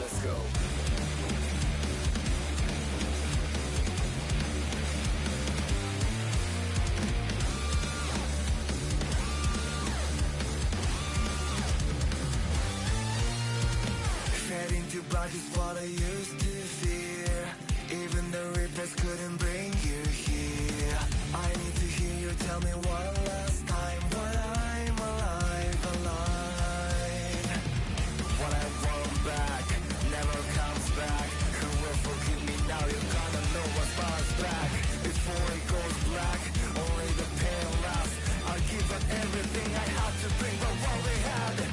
Let's go. Fed into bodies what I used to fear. Even the Reapers couldn't bring you here. I need to hear you tell me one last time what I'm alive. What I want back never comes back. Who will forgive me now? You're gonna know what's bounce back. Before it goes black, only the pain lasts. I'll give up everything I have to bring back what we had.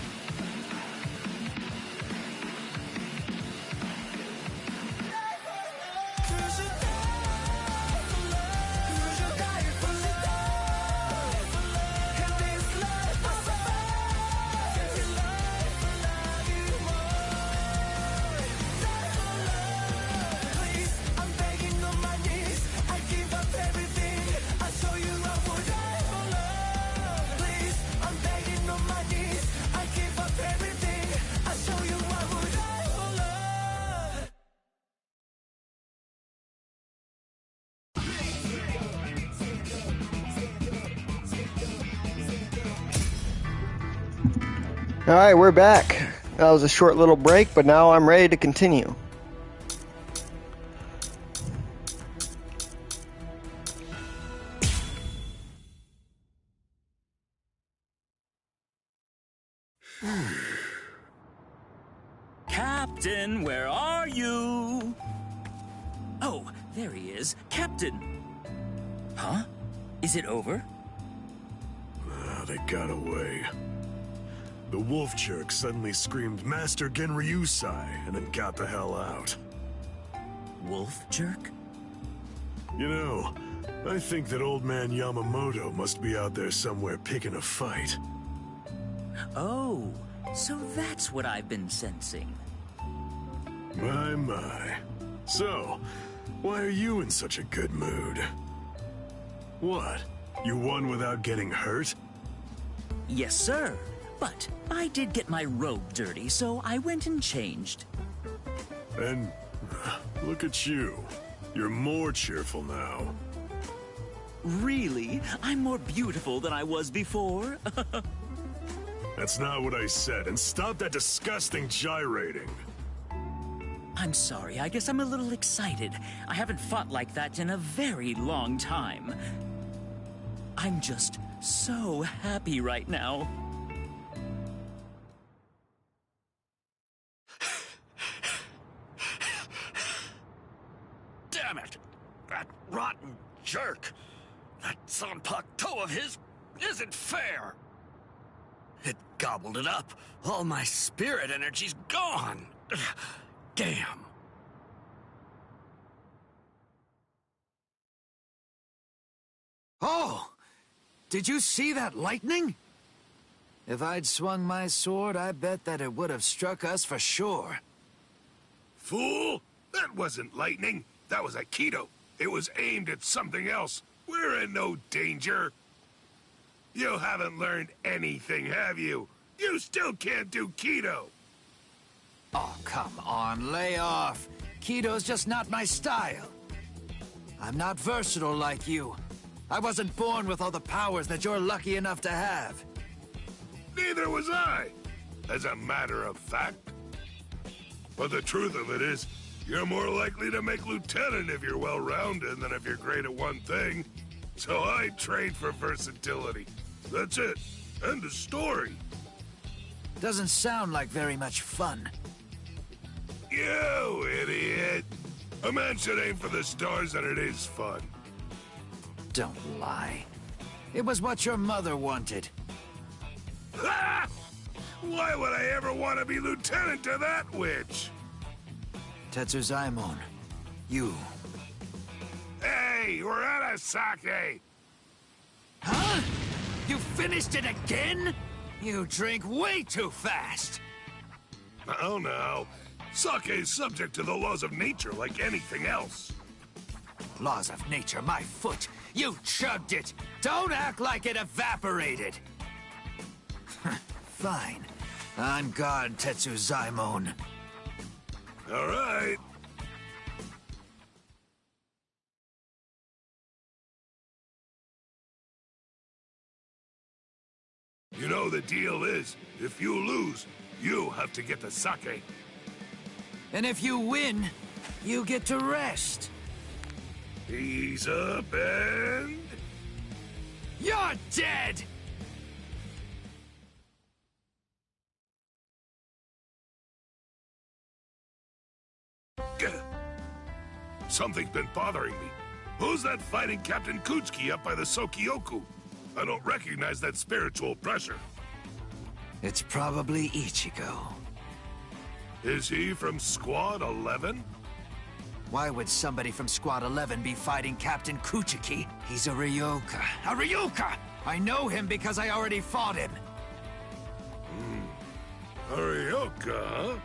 Alright, we're back. That was a short little break, but now I'm ready to continue. Captain, where are you? Oh, there he is. Captain! Huh? Is it over? They got away. The wolf jerk suddenly screamed Master Genryusai and then got the hell out. Wolf jerk? You know, I think that old man Yamamoto must be out there somewhere picking a fight. Oh, so that's what I've been sensing. My. So, why are you in such a good mood? What? You won without getting hurt? Yes, sir. But I did get my robe dirty, so I went and changed. And look at you. You're more cheerful now. Really? I'm more beautiful than I was before? That's not what I said, and stop that disgusting gyrating. I'm sorry, I guess I'm a little excited. I haven't fought like that in a very long time. I'm just so happy right now. Damn it! That rotten jerk! That Zanpakuto of his isn't fair! It gobbled it up. All my spirit energy's gone. Damn. Oh! Did you see that lightning? If I'd swung my sword, I bet that it would have struck us for sure. Fool! That wasn't lightning. That was Aikido. It was aimed at something else. We're in no danger. You haven't learned anything, have you? You still can't do Kido. Oh, come on, lay off. Kido's just not my style. I'm not versatile like you. I wasn't born with all the powers that you're lucky enough to have. Neither was I, as a matter of fact. But the truth of it is, you're more likely to make lieutenant if you're well-rounded than if you're great at one thing. So I trade for versatility. That's it. End of story. Doesn't sound like very much fun. You idiot. A man should aim for the stars and it is fun. Don't lie. It was what your mother wanted. Ha! Why would I ever want to be lieutenant to that witch? Tetsuzaimon, you. Hey, Urarasake! Huh? You finished it again? You drink way too fast. Oh no. Sake is subject to the laws of nature like anything else. Laws of nature, my foot. You chugged it. Don't act like it evaporated. Fine. On guard, Tetsuzaimon. All right. You know the deal is, if you lose, you have to get the sake. And if you win, you get to rest. Ease up and... You're dead! Something's been bothering me. Who's that fighting Captain Kuchiki up by the Sokyoku? I don't recognize that spiritual pressure. It's probably Ichigo. Is he from Squad 11? Why would somebody from Squad 11 be fighting Captain Kuchiki? He's a Ryoka. A Ryoka! I know him because I already fought him. Arioka, huh?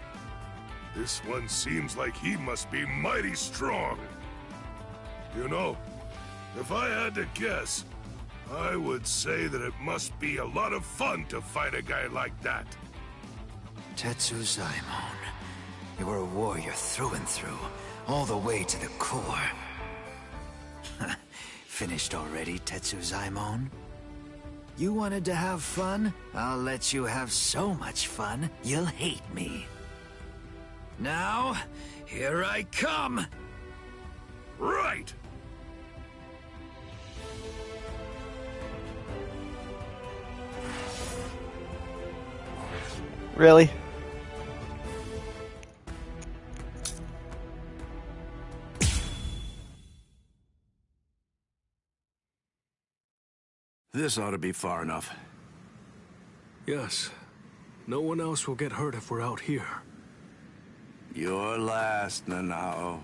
This one seems like he must be mighty strong. You know, if I had to guess, I would say that it must be a lot of fun to fight a guy like that. Tetsuzaimon. You were a warrior through and through, all the way to the core. Finished already, Tetsuzaimon? You wanted to have fun? I'll let you have so much fun, you'll hate me. Now, here I come! Right! Really? This ought to be far enough. Yes. No one else will get hurt if we're out here. You're last, Nanao.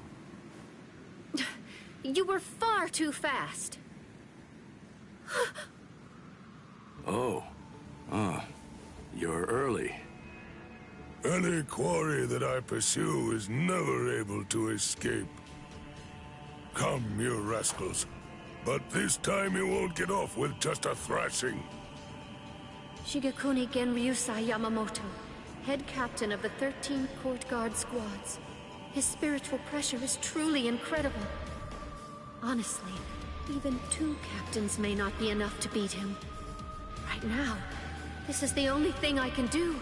You were far too fast. Oh. You're early. Any quarry that I pursue is never able to escape. Come, you rascals. But this time you won't get off with just a thrashing. Shigekuni Genryusai Yamamoto, head captain of the 13 Court Guard squads. His spiritual pressure is truly incredible. Honestly, even 2 captains may not be enough to beat him. Right now, this is the only thing I can do.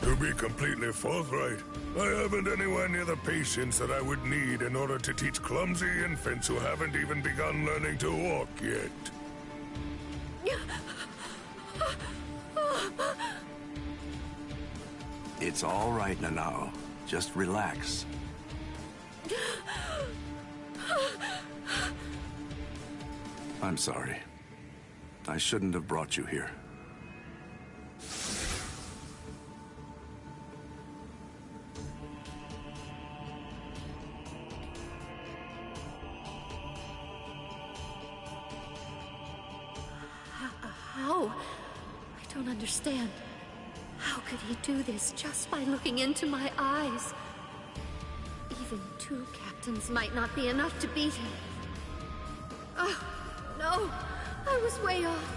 To be completely forthright, I haven't anywhere near the patience that I would need in order to teach clumsy infants who haven't even begun learning to walk yet. It's all right, Nanao. Just relax. I'm sorry. I shouldn't have brought you here. How? I don't understand. How could he do this just by looking into my eyes? Even 2 captains might not be enough to beat him. Oh, no! I was way off.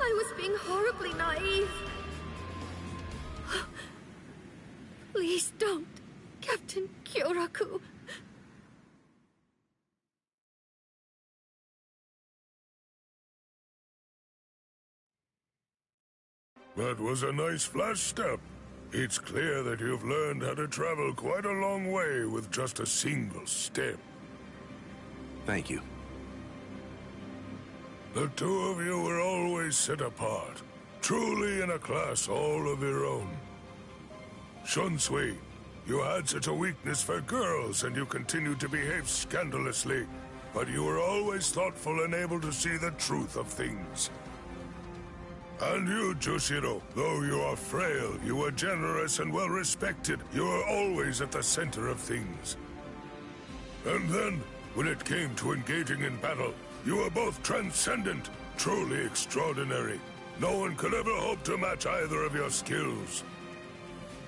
I was being horribly naive. Please don't, Captain Kyoraku. That was a nice flash step. It's clear that you've learned how to travel quite a long way with just a single step. Thank you. The 2 of you were always set apart, truly in a class all of your own. Shunsui, you had such a weakness for girls and you continued to behave scandalously, but you were always thoughtful and able to see the truth of things. And you, Jushiro, though you are frail, you were generous and well-respected. You were always at the center of things. And then, when it came to engaging in battle, you were both transcendent, truly extraordinary. No one could ever hope to match either of your skills.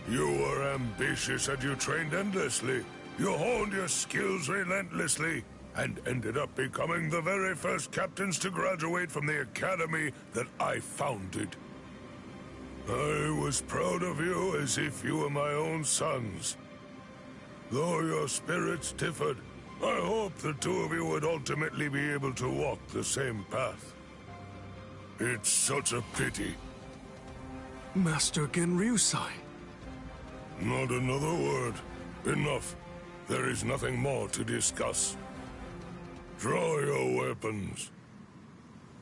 You were ambitious and you trained endlessly. You honed your skills relentlessly. and ended up becoming the very first captains to graduate from the academy that I founded. I was proud of you as if you were my own sons. Though your spirits differed, I hope the two of you would ultimately be able to walk the same path. It's such a pity. Master Genryusai. Not another word. Enough. There is nothing more to discuss. Draw your weapons.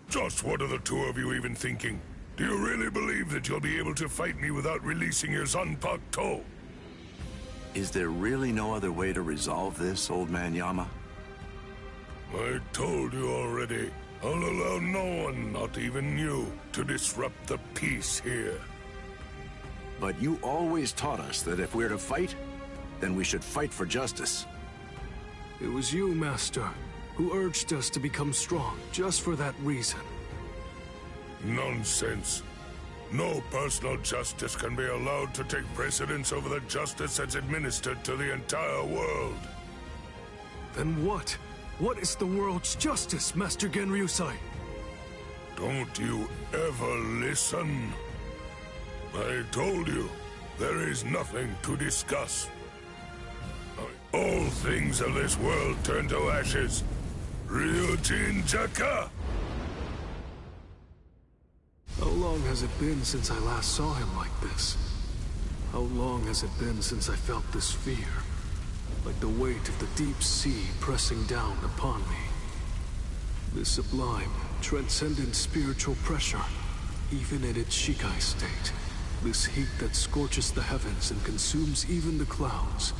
Just what are the two of you even thinking? Do you really believe that you'll be able to fight me without releasing your Zanpakuto? Is there really no other way to resolve this, Old Man Yama? I told you already. I'll allow no one, not even you, to disrupt the peace here. But you always taught us that if we're to fight, then we should fight for justice. It was you, Master, who urged us to become strong just for that reason. Nonsense. No personal justice can be allowed to take precedence over the justice that's administered to the entire world. Then what? What is the world's justice, Master Genryusai? Don't you ever listen? I told you, there is nothing to discuss. All things of this world turn to ashes. Ryujin Jaka! How long has it been since I last saw him like this? How long has it been since I felt this fear? Like the weight of the deep sea pressing down upon me. This sublime, transcendent spiritual pressure, even in its Shikai state. This heat that scorches the heavens and consumes even the clouds.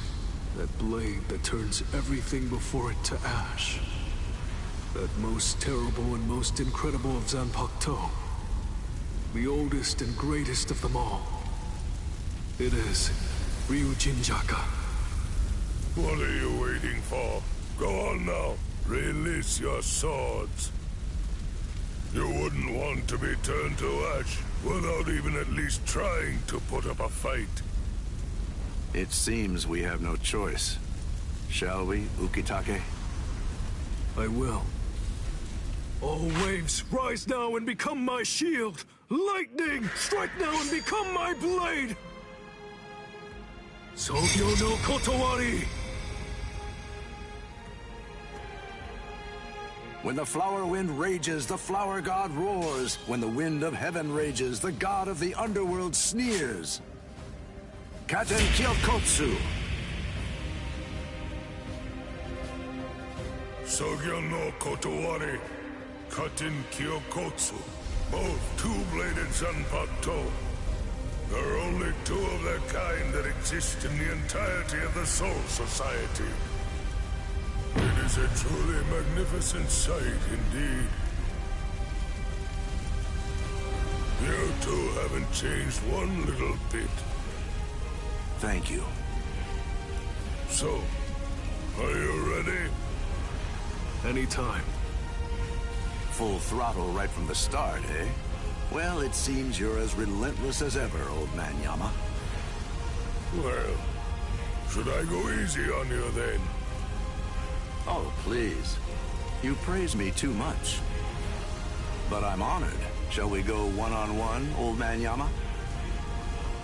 That blade that turns everything before it to ash. That most terrible and most incredible of Zanpakuto. The oldest and greatest of them all. It is Ryujin Jaka. What are you waiting for? Go on now. Release your swords. You wouldn't want to be turned to ash without even at least trying to put up a fight. It seems we have no choice. Shall we, Ukitake? I will. All waves, rise now and become my shield! Lightning, strike now and become my blade! Sogyo no Kotowari! When the flower wind rages, the flower god roars. When the wind of heaven rages, the god of the underworld sneers. Katen Kyokotsu. Sogyo no Kotowari, Katen Kyokotsu. Both two-bladed Zanpakuto. There are only two of their kind that exist in the entirety of the Soul Society. It is a truly magnificent sight indeed. You two haven't changed one little bit. Thank you. So, are you ready? Anytime. Full throttle right from the start, eh? Well, it seems you're as relentless as ever, Old Man Yama. Well, should I go easy on you then? Oh, please. You praise me too much. But I'm honored. Shall we go one-on-one, Old Man Yama?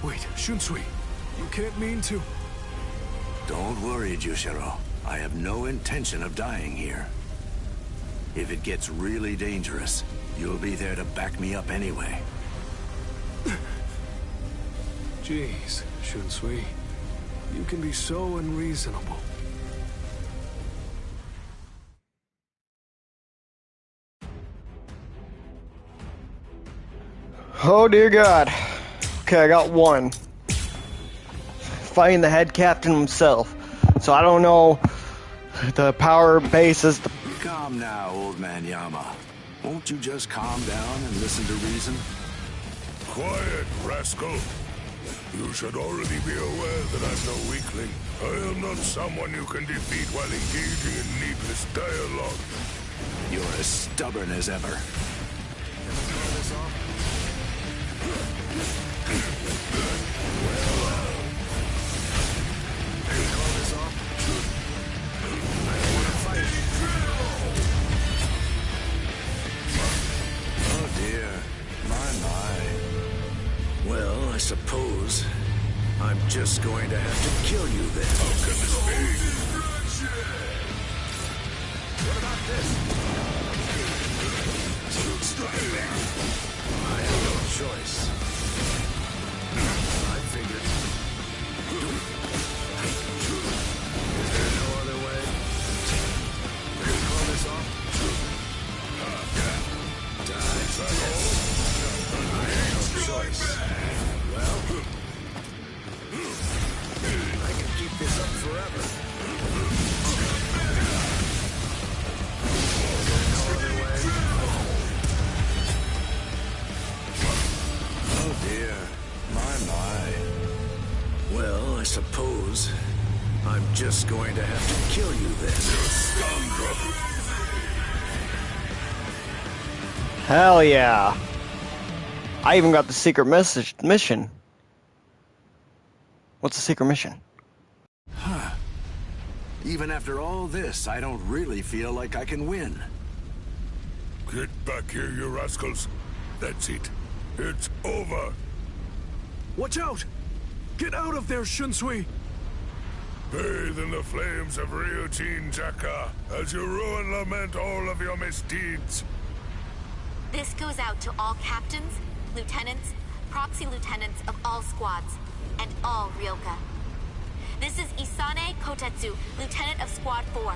Wait, Shunsui. You can't mean to... Don't worry, Jushiro. I have no intention of dying here. If it gets really dangerous, you'll be there to back me up anyway. Jeez, Shunsui. You can be so unreasonable. Oh dear God. Okay, I got one. Fighting the head captain himself. So I don't know the power bases. Calm now, Old Man Yama. Won't you just calm down and listen to reason? Quiet, rascal. You should already be aware that I'm no weakling. I am not someone you can defeat while engaging in needless dialogue. You're as stubborn as ever. just going to have to kill you then. How can this be? What about this? I have no choice. I figured. Is there no other way? Can you call this off? Die. I have no choice. Well, I can keep this up forever. Oh dear. My. Well, I suppose I'm just going to have to kill you then. Hell yeah. I even got the secret mission. What's the secret mission? Even after all this, I don't really feel like I can win. Get back here, you rascals. That's it. It's over. Watch out! Get out of there, Shunsui! Bathe in the flames of Ryujin Jaka as you rue and lament all of your misdeeds. This goes out to all captains, lieutenants, proxy lieutenants of all squads, and all Ryoka. This is Isane Kotetsu, lieutenant of Squad 4.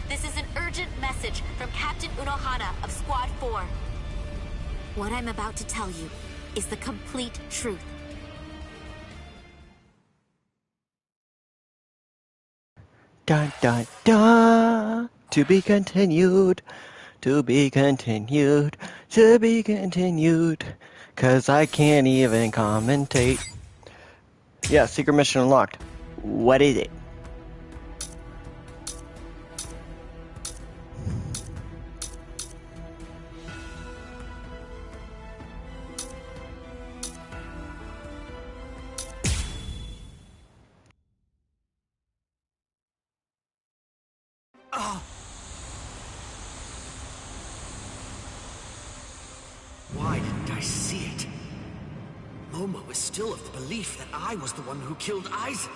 This is an urgent message from Captain Unohana of Squad 4. What I'm about to tell you is the complete truth. Dun dun dun. To be continued. To be continued. To be continued. 'Cause I can't even commentate. Yeah, secret mission unlocked. What is it? Why didn't I see it? Momo is still of the belief that I was the one who killed Aizen.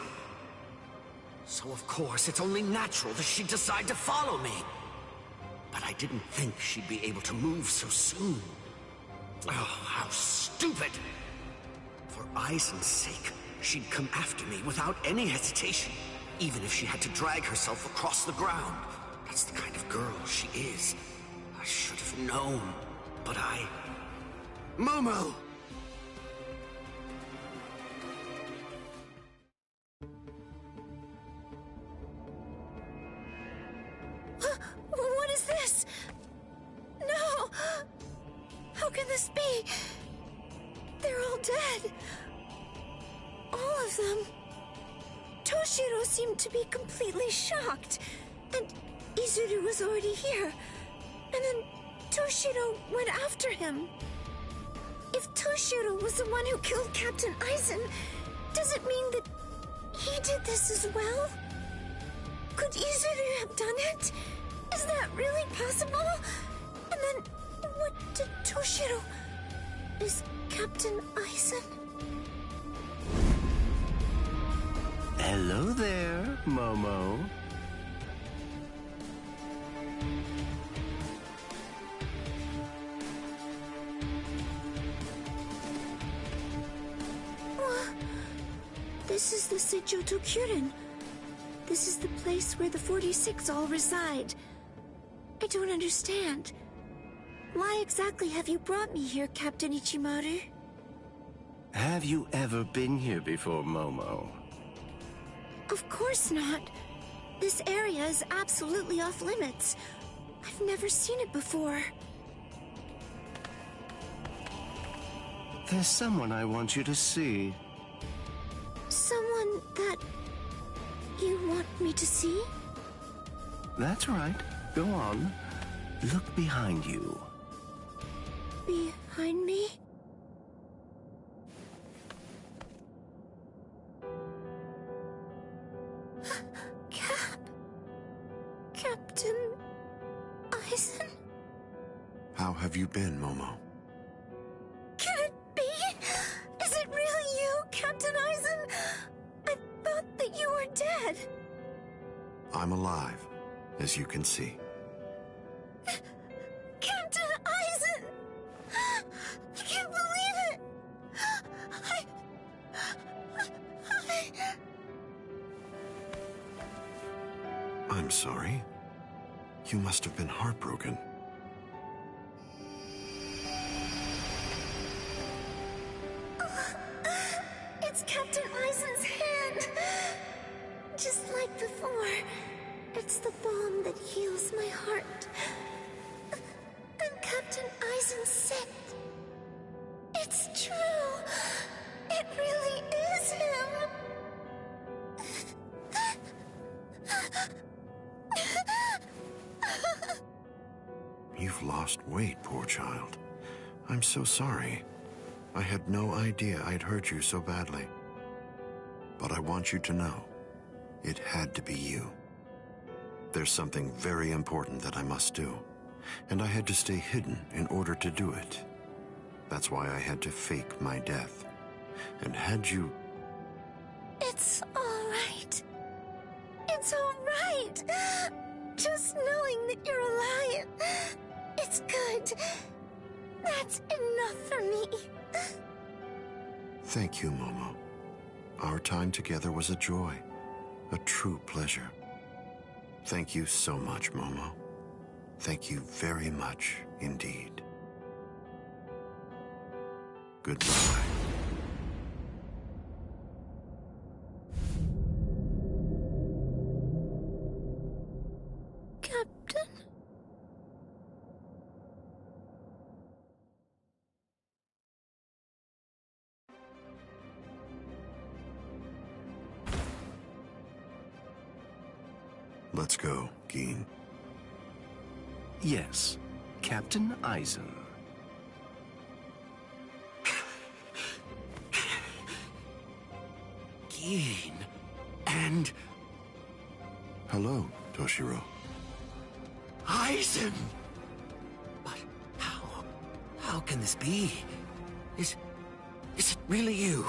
So of course it's only natural that she'd decide to follow me. But I didn't think she'd be able to move so soon. Oh, how stupid! For Aizen's sake, she'd come after me without any hesitation, even if she had to drag herself across the ground. That's the kind of girl she is. I should have known, but I... Momo! What is this? No! How can this be? They're all dead. All of them. Toshiro seemed to be completely shocked. And Izuru was already here. And then Toshiro went after him. If Toshiro was the one who killed Captain Aizen, does it mean that he did this as well? Could Izuru have done it? Is that really possible? And then, what did Toshiro... Is Captain Aizen... Hello there, Momo. This is the Seijoto Kyurin. This is the place where the 46 all reside. I don't understand. Why exactly have you brought me here, Captain Ichimaru? Have you ever been here before, Momo? Of course not. This area is absolutely off limits. I've never seen it before. There's someone I want you to see. Someone that you want me to see? That's right. Go on. Look behind you. Behind me? Captain Aizen? How have you been, Momo? Can it be? Is it really you, Captain Aizen? as you can see. Captain Eisen! I can't believe it! I'm sorry. You must have been heartbroken. It's Captain Eisen's hand! Just like before. It's the balm that heals my heart. I'm Captain Eisen's scent. It's true! It really is him! You've lost weight, poor child. I'm so sorry. I had no idea I'd hurt you so badly. But I want you to know, it had to be you. There's something very important that I must do, and I had to stay hidden in order to do it. That's why I had to fake my death. And had you... It's all right. It's all right. Just knowing that you're alive. It's good. That's enough for me. Thank you, Momo. Our time together was a joy, a true pleasure. Thank you so much, Momo. Thank you very much indeed. Goodbye. Captain? Let's go, Geen. Yes, Captain Eisen. Geen. And Hello, Toshiro. Eisen! But how can this be? Is it really you?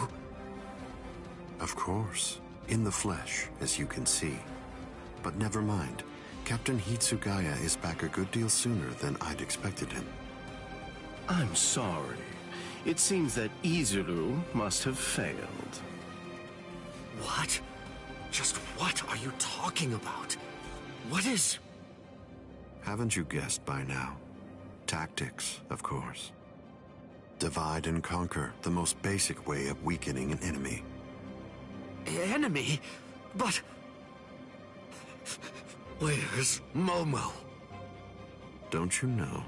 Of course, in the flesh, as you can see. But never mind, Captain Hitsugaya is back a good deal sooner than I'd expected him. I'm sorry. It seems that Izuru must have failed. What? Just what are you talking about? What is... Haven't you guessed by now? Tactics, of course. Divide and conquer, the most basic way of weakening an enemy. Enemy? But... Where's Momo? Don't you know?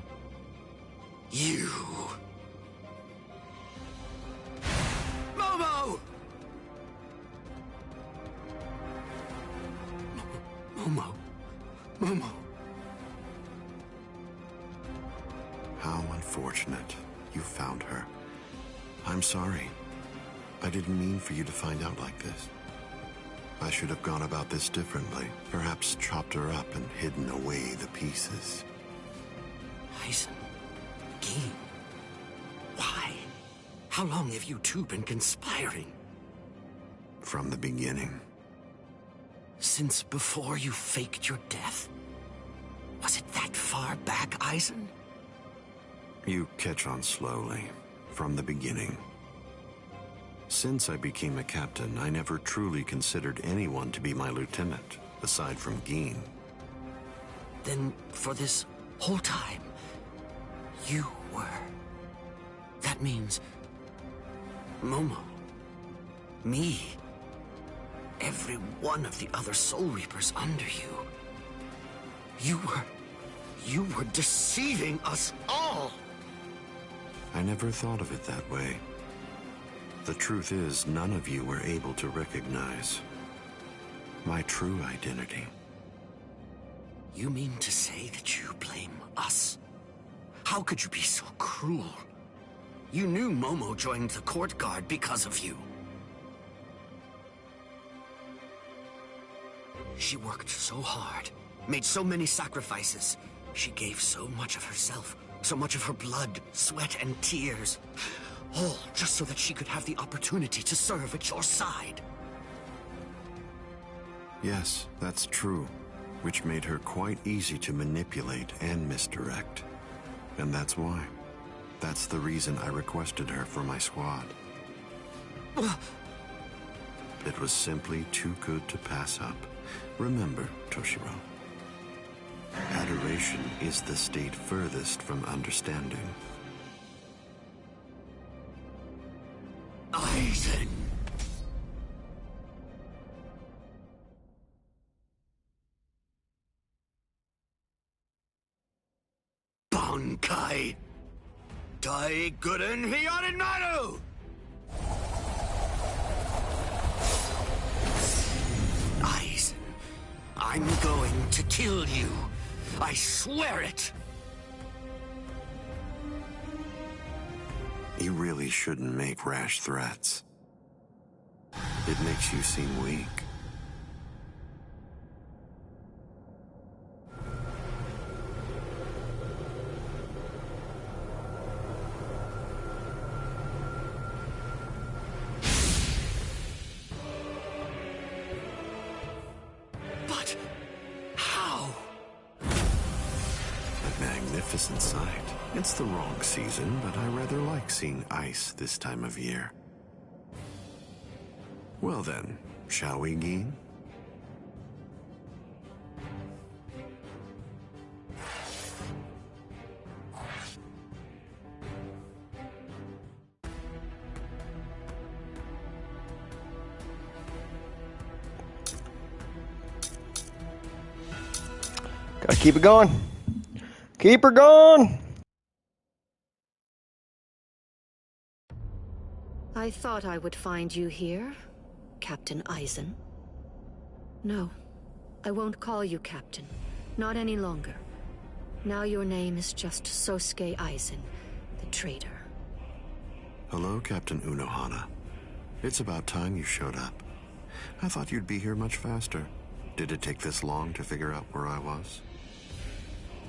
You... Momo! Momo. Momo. How unfortunate. You found her. I'm sorry. I didn't mean for you to find out like this. I should have gone about this differently. Perhaps chopped her up and hidden away the pieces. Eisen. Geen. Why? How long have you two been conspiring? From the beginning. Since before you faked your death? Was it that far back, Eisen? You catch on slowly. From the beginning. Since I became a captain, I never truly considered anyone to be my lieutenant, aside from Geen. Then, for this whole time, you were. That means... Momo. Me. Every one of the other Soul Reapers under you. You were deceiving us all! I never thought of it that way. The truth is, none of you were able to recognize my true identity. You mean to say that you blame us? How could you be so cruel? You knew Momo joined the court guard because of you. She worked so hard, made so many sacrifices. She gave so much of herself, so much of her blood, sweat, and tears. All just so that she could have the opportunity to serve at your side. Yes, that's true. which made her quite easy to manipulate and misdirect. And that's why. That's the reason I requested her for my squad. It was simply too good to pass up. Remember, Toshiro, adoration is the state furthest from understanding. Aizen! Bankai! Daiguren Hyorinmaru! Aizen, I'm going to kill you. I swear it! You really shouldn't make rash threats. It makes you seem weak. But how? A magnificent sight. It's the wrong season, but I rather like seeing ice this time of year. Well then, shall we, Gin? Gotta keep it going. Keep her going! I thought I would find you here, Captain Aizen. No, I won't call you Captain. Not any longer. Now your name is just Sosuke Aizen, the traitor. Hello, Captain Unohana. It's about time you showed up. I thought you'd be here much faster. Did it take this long to figure out where I was?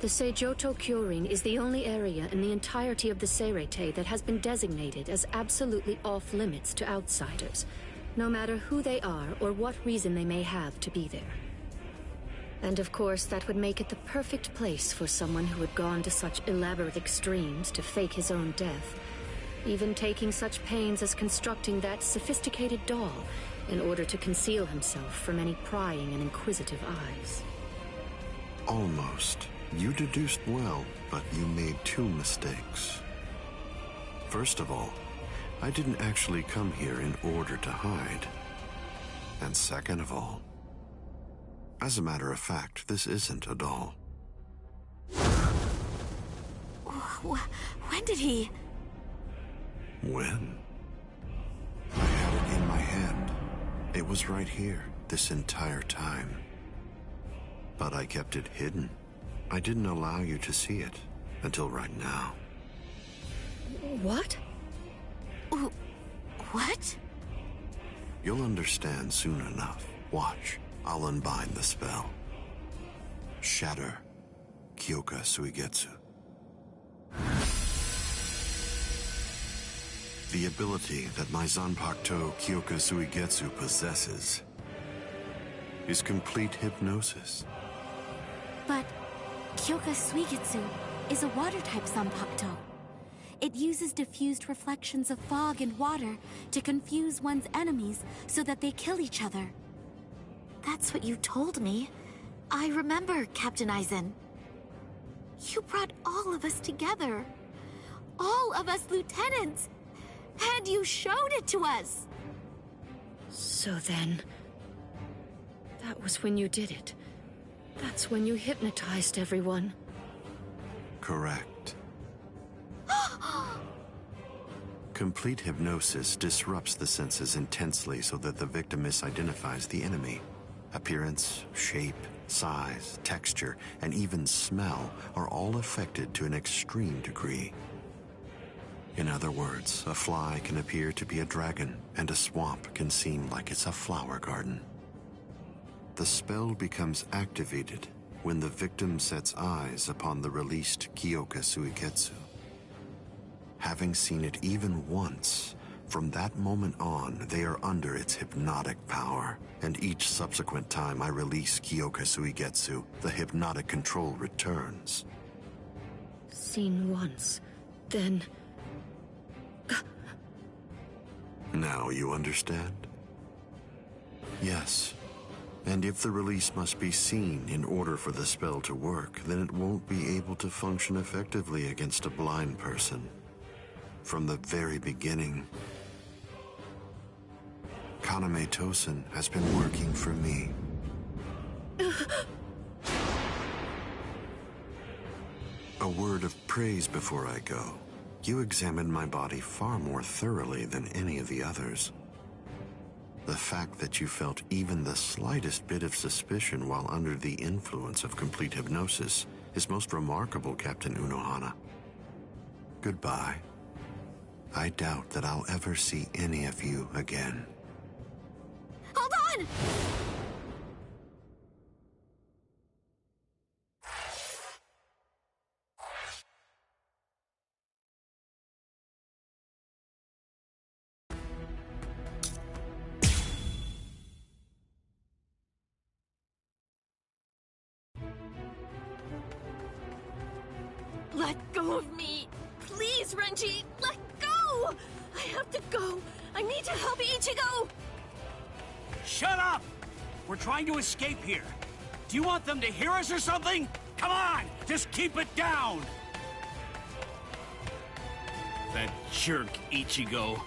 The Seijoto Kyorin is the only area in the entirety of the Seirete that has been designated as absolutely off-limits to outsiders, no matter who they are or what reason they may have to be there. And of course, that would make it the perfect place for someone who had gone to such elaborate extremes to fake his own death, even taking such pains as constructing that sophisticated doll in order to conceal himself from any prying and inquisitive eyes. Almost. You deduced well, but you made two mistakes. First of all, I didn't actually come here in order to hide. And second of all, as a matter of fact, this isn't a doll. When did he? When? I had it in my hand. It was right here, this entire time. But I kept it hidden. I didn't allow you to see it until right now. What? What? You'll understand soon enough. Watch. I'll unbind the spell. Shatter Kyoka Suigetsu. The ability that my Zanpakuto Kyoka Suigetsu possesses is complete hypnosis. But Kyoka Suigetsu is a water-type Zanpakuto. It uses diffused reflections of fog and water to confuse one's enemies so that they kill each other. That's what you told me. I remember, Captain Aizen. You brought all of us together. All of us lieutenants. And you showed it to us. So then, that was when you did it. That's when you hypnotized everyone. Correct. Complete hypnosis disrupts the senses intensely so that the victim misidentifies the enemy. Appearance, shape, size, texture, and even smell are all affected to an extreme degree. In other words, a fly can appear to be a dragon, and a swamp can seem like it's a flower garden. The spell becomes activated when the victim sets eyes upon the released Kyoka Suigetsu. Having seen it even once, From that moment on, they are under its hypnotic power, and each subsequent time I release Kyoka Suigetsu, the hypnotic control returns. Seen once, then... Now you understand? Yes. And if the release must be seen in order for the spell to work, then it won't be able to function effectively against a blind person. From the very beginning, Kaname Tosen has been working for me. A word of praise before I go. You examined my body far more thoroughly than any of the others. The fact that you felt even the slightest bit of suspicion while under the influence of complete hypnosis is most remarkable, Captain Unohana. Goodbye. I doubt that I'll ever see any of you again. Hold on! Let go of me! Please, Renji! Let go! I have to go! I need to help Ichigo! Shut up! We're trying to escape here. Do you want them to hear us or something? Come on! Just keep it down! That jerk Ichigo.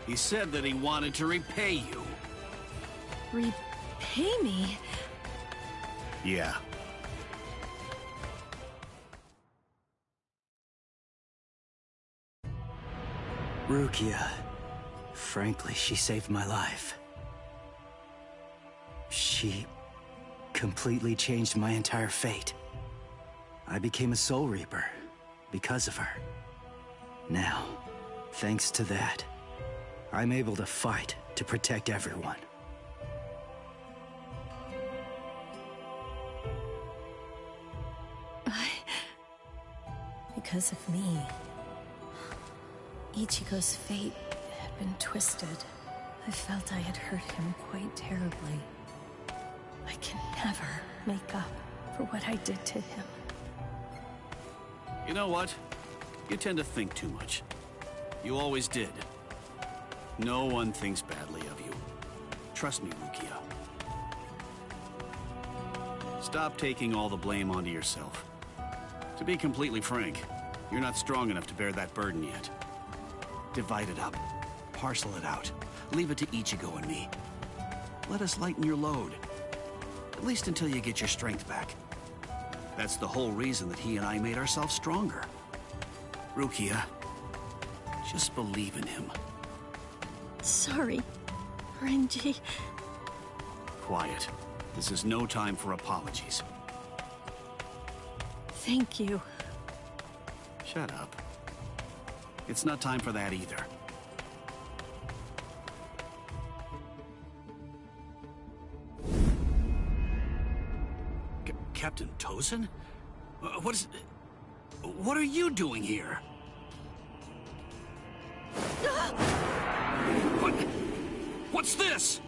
He said that he wanted to repay you. Repay me? Yeah. Rukia. Frankly, she saved my life. She completely changed my entire fate. I became a Soul Reaper because of her. Now, thanks to that, I'm able to fight to protect everyone. Because of me, Ichigo's fate had been twisted. I felt I had hurt him quite terribly. I can never make up for what I did to him. You know what? You tend to think too much. You always did. No one thinks badly of you. Trust me, Rukia. Stop taking all the blame onto yourself. To be completely frank, you're not strong enough to bear that burden yet. Divide it up. Parcel it out. Leave it to Ichigo and me. Let us lighten your load. At least until you get your strength back. That's the whole reason that he and I made ourselves stronger. Rukia, just believe in him. Sorry, Renji. Quiet. This is no time for apologies. Thank you. Shut up. It's not time for that either. Captain Tosen? What are you doing here? What's this?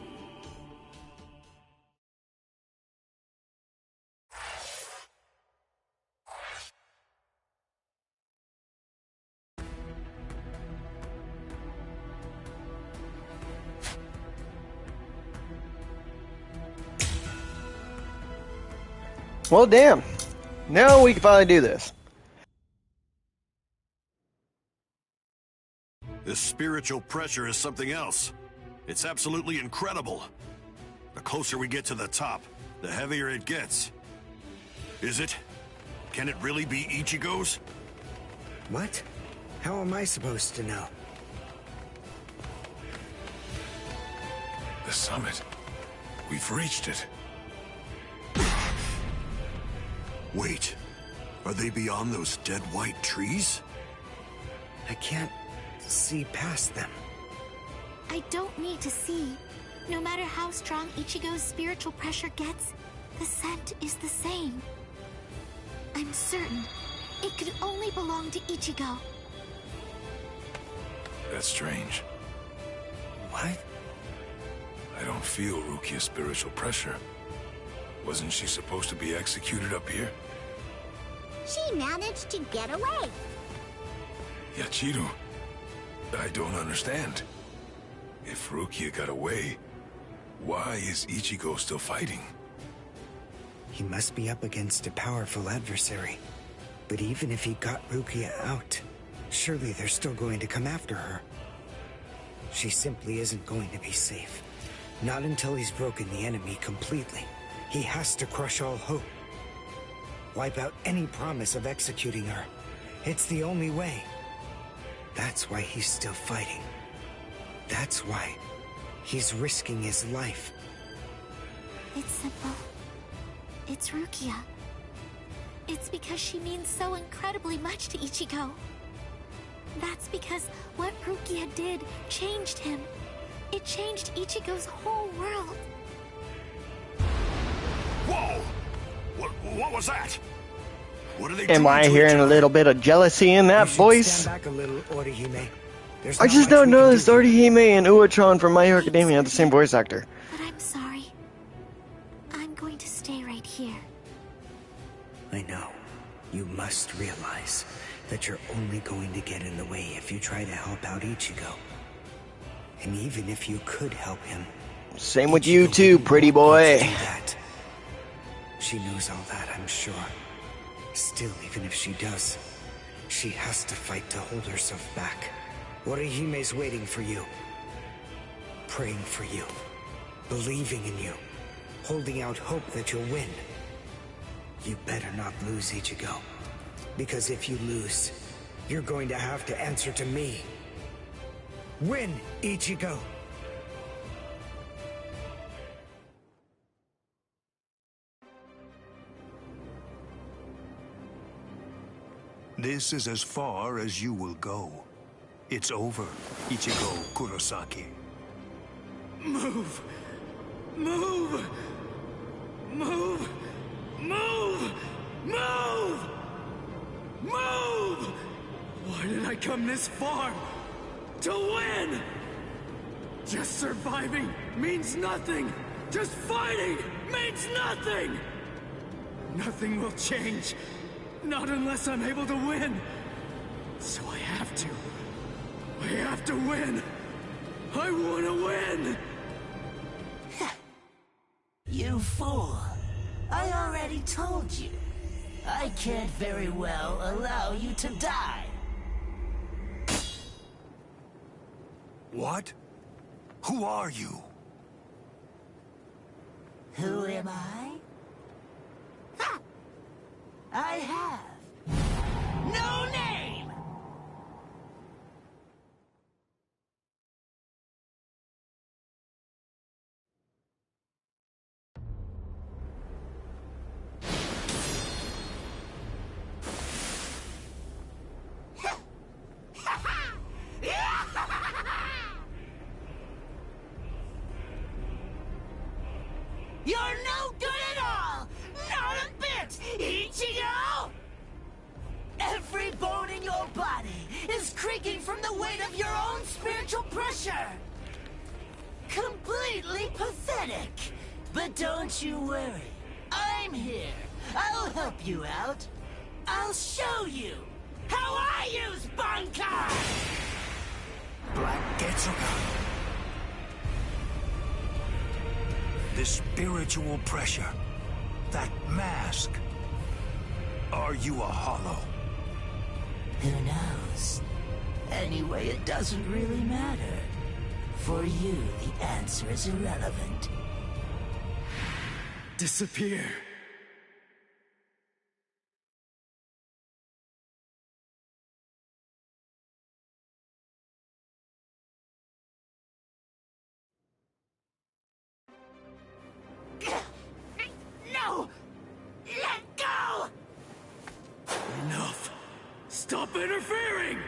Well, damn. Now we can finally do this. This spiritual pressure is something else. It's absolutely incredible. The closer we get to the top, the heavier it gets. Is it? Can it really be Ichigo's? What? How am I supposed to know? The summit. We've reached it. Wait, are they beyond those dead white trees? I can't see past them. I don't need to see. No matter how strong Ichigo's spiritual pressure gets, the scent is the same. I'm certain it could only belong to Ichigo. That's strange. What? I don't feel Rukia's spiritual pressure. Wasn't she supposed to be executed up here? She managed to get away. Yachiru, I don't understand. If Rukia got away, why is Ichigo still fighting? He must be up against a powerful adversary. But even if he got Rukia out, surely they're still going to come after her. She simply isn't going to be safe. Not until he's broken the enemy completely. He has to crush all hope. Wipe out any promise of executing her. It's the only way. That's why he's still fighting. That's why he's risking his life. It's simple. It's Rukia. It's because she means so incredibly much to Ichigo. That's because what Rukia did changed him. It changed Ichigo's whole world. Whoa! What was that? What are they Am doing I to hearing each a other? little bit of jealousy in that voice? Stand back a little, Orihime. There's I not just much don't we can notice do. Orihime and Uo-chan from My Hero Academia have the same voice actor. But I'm sorry. I'm going to stay right here. I know. You must realize that you're only going to get in the way if you try to help out Ichigo. And even if you could help him... Same with you too, pretty boy. do that. She knows all that, I'm sure. Still, even if she does, she has to fight to hold herself back. Orihime's waiting for you. Praying for you. Believing in you. Holding out hope that you'll win. You better not lose, Ichigo. Because if you lose, you're going to have to answer to me. Win, Ichigo! This is as far as you will go. It's over, Ichigo Kurosaki. Move! Move! Move! Move! Move! Move! Why did I come this far? To win! Just surviving means nothing! Just fighting means nothing! Nothing will change. Not unless I'm able to win. So I have to. I have to win. I want to win! You fool. I already told you. I can't very well allow you to die. What? Who are you? Who am I? Ha! I have no name! You're no good at all! Not a bit, Ichigo! Every bone in your body is creaking from the weight of your own spiritual pressure! Completely pathetic! But don't you worry. I'm here. I'll help you out. I'll show you how I use Bankai! Black Getsuga. The spiritual pressure. That mask. Are you a hollow? Who knows? Anyway, it doesn't really matter. For you, the answer is irrelevant. Disappear. No! Let go! Enough! Stop interfering!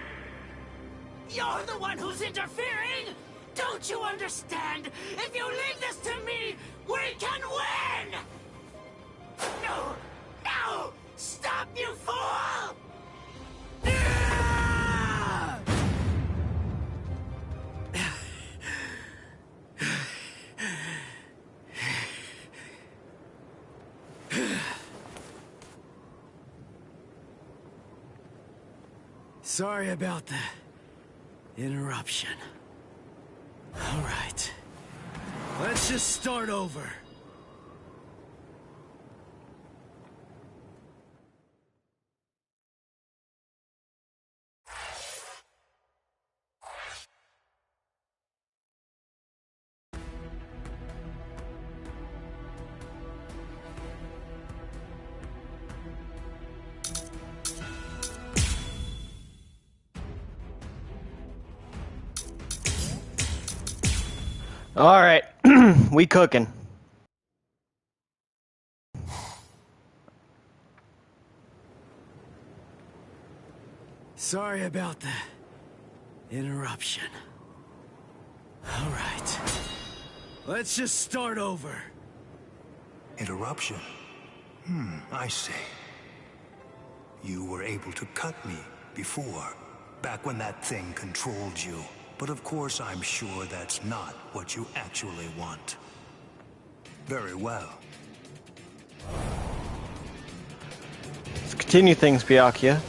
You're the one who's interfering! Don't you understand? If you leave this to me, we can win! No! No! Stop, you fool! Sorry about the interruption. All right. Let's just start over. All right, we cooking. Sorry about the interruption. All right. Let's just start over. Interruption? I see. You were able to cut me before, back when that thing controlled you. But of course, I'm sure that's not what you actually want. Very well. Let's continue things, Byakuya.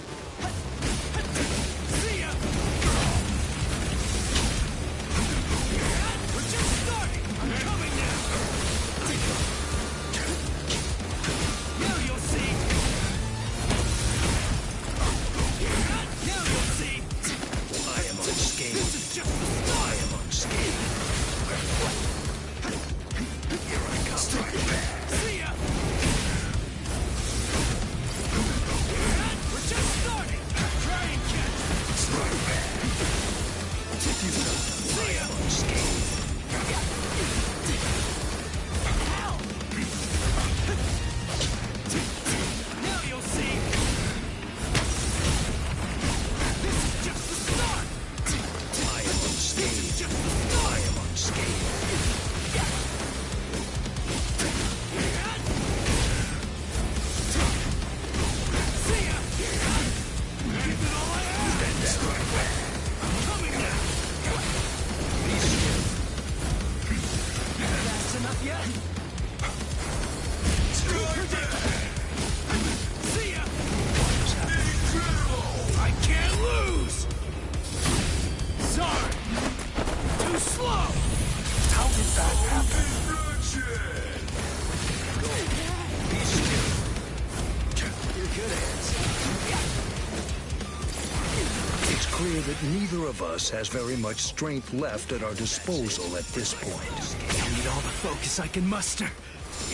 Neither of us has very much strength left at our disposal at this point. I need all the focus I can muster.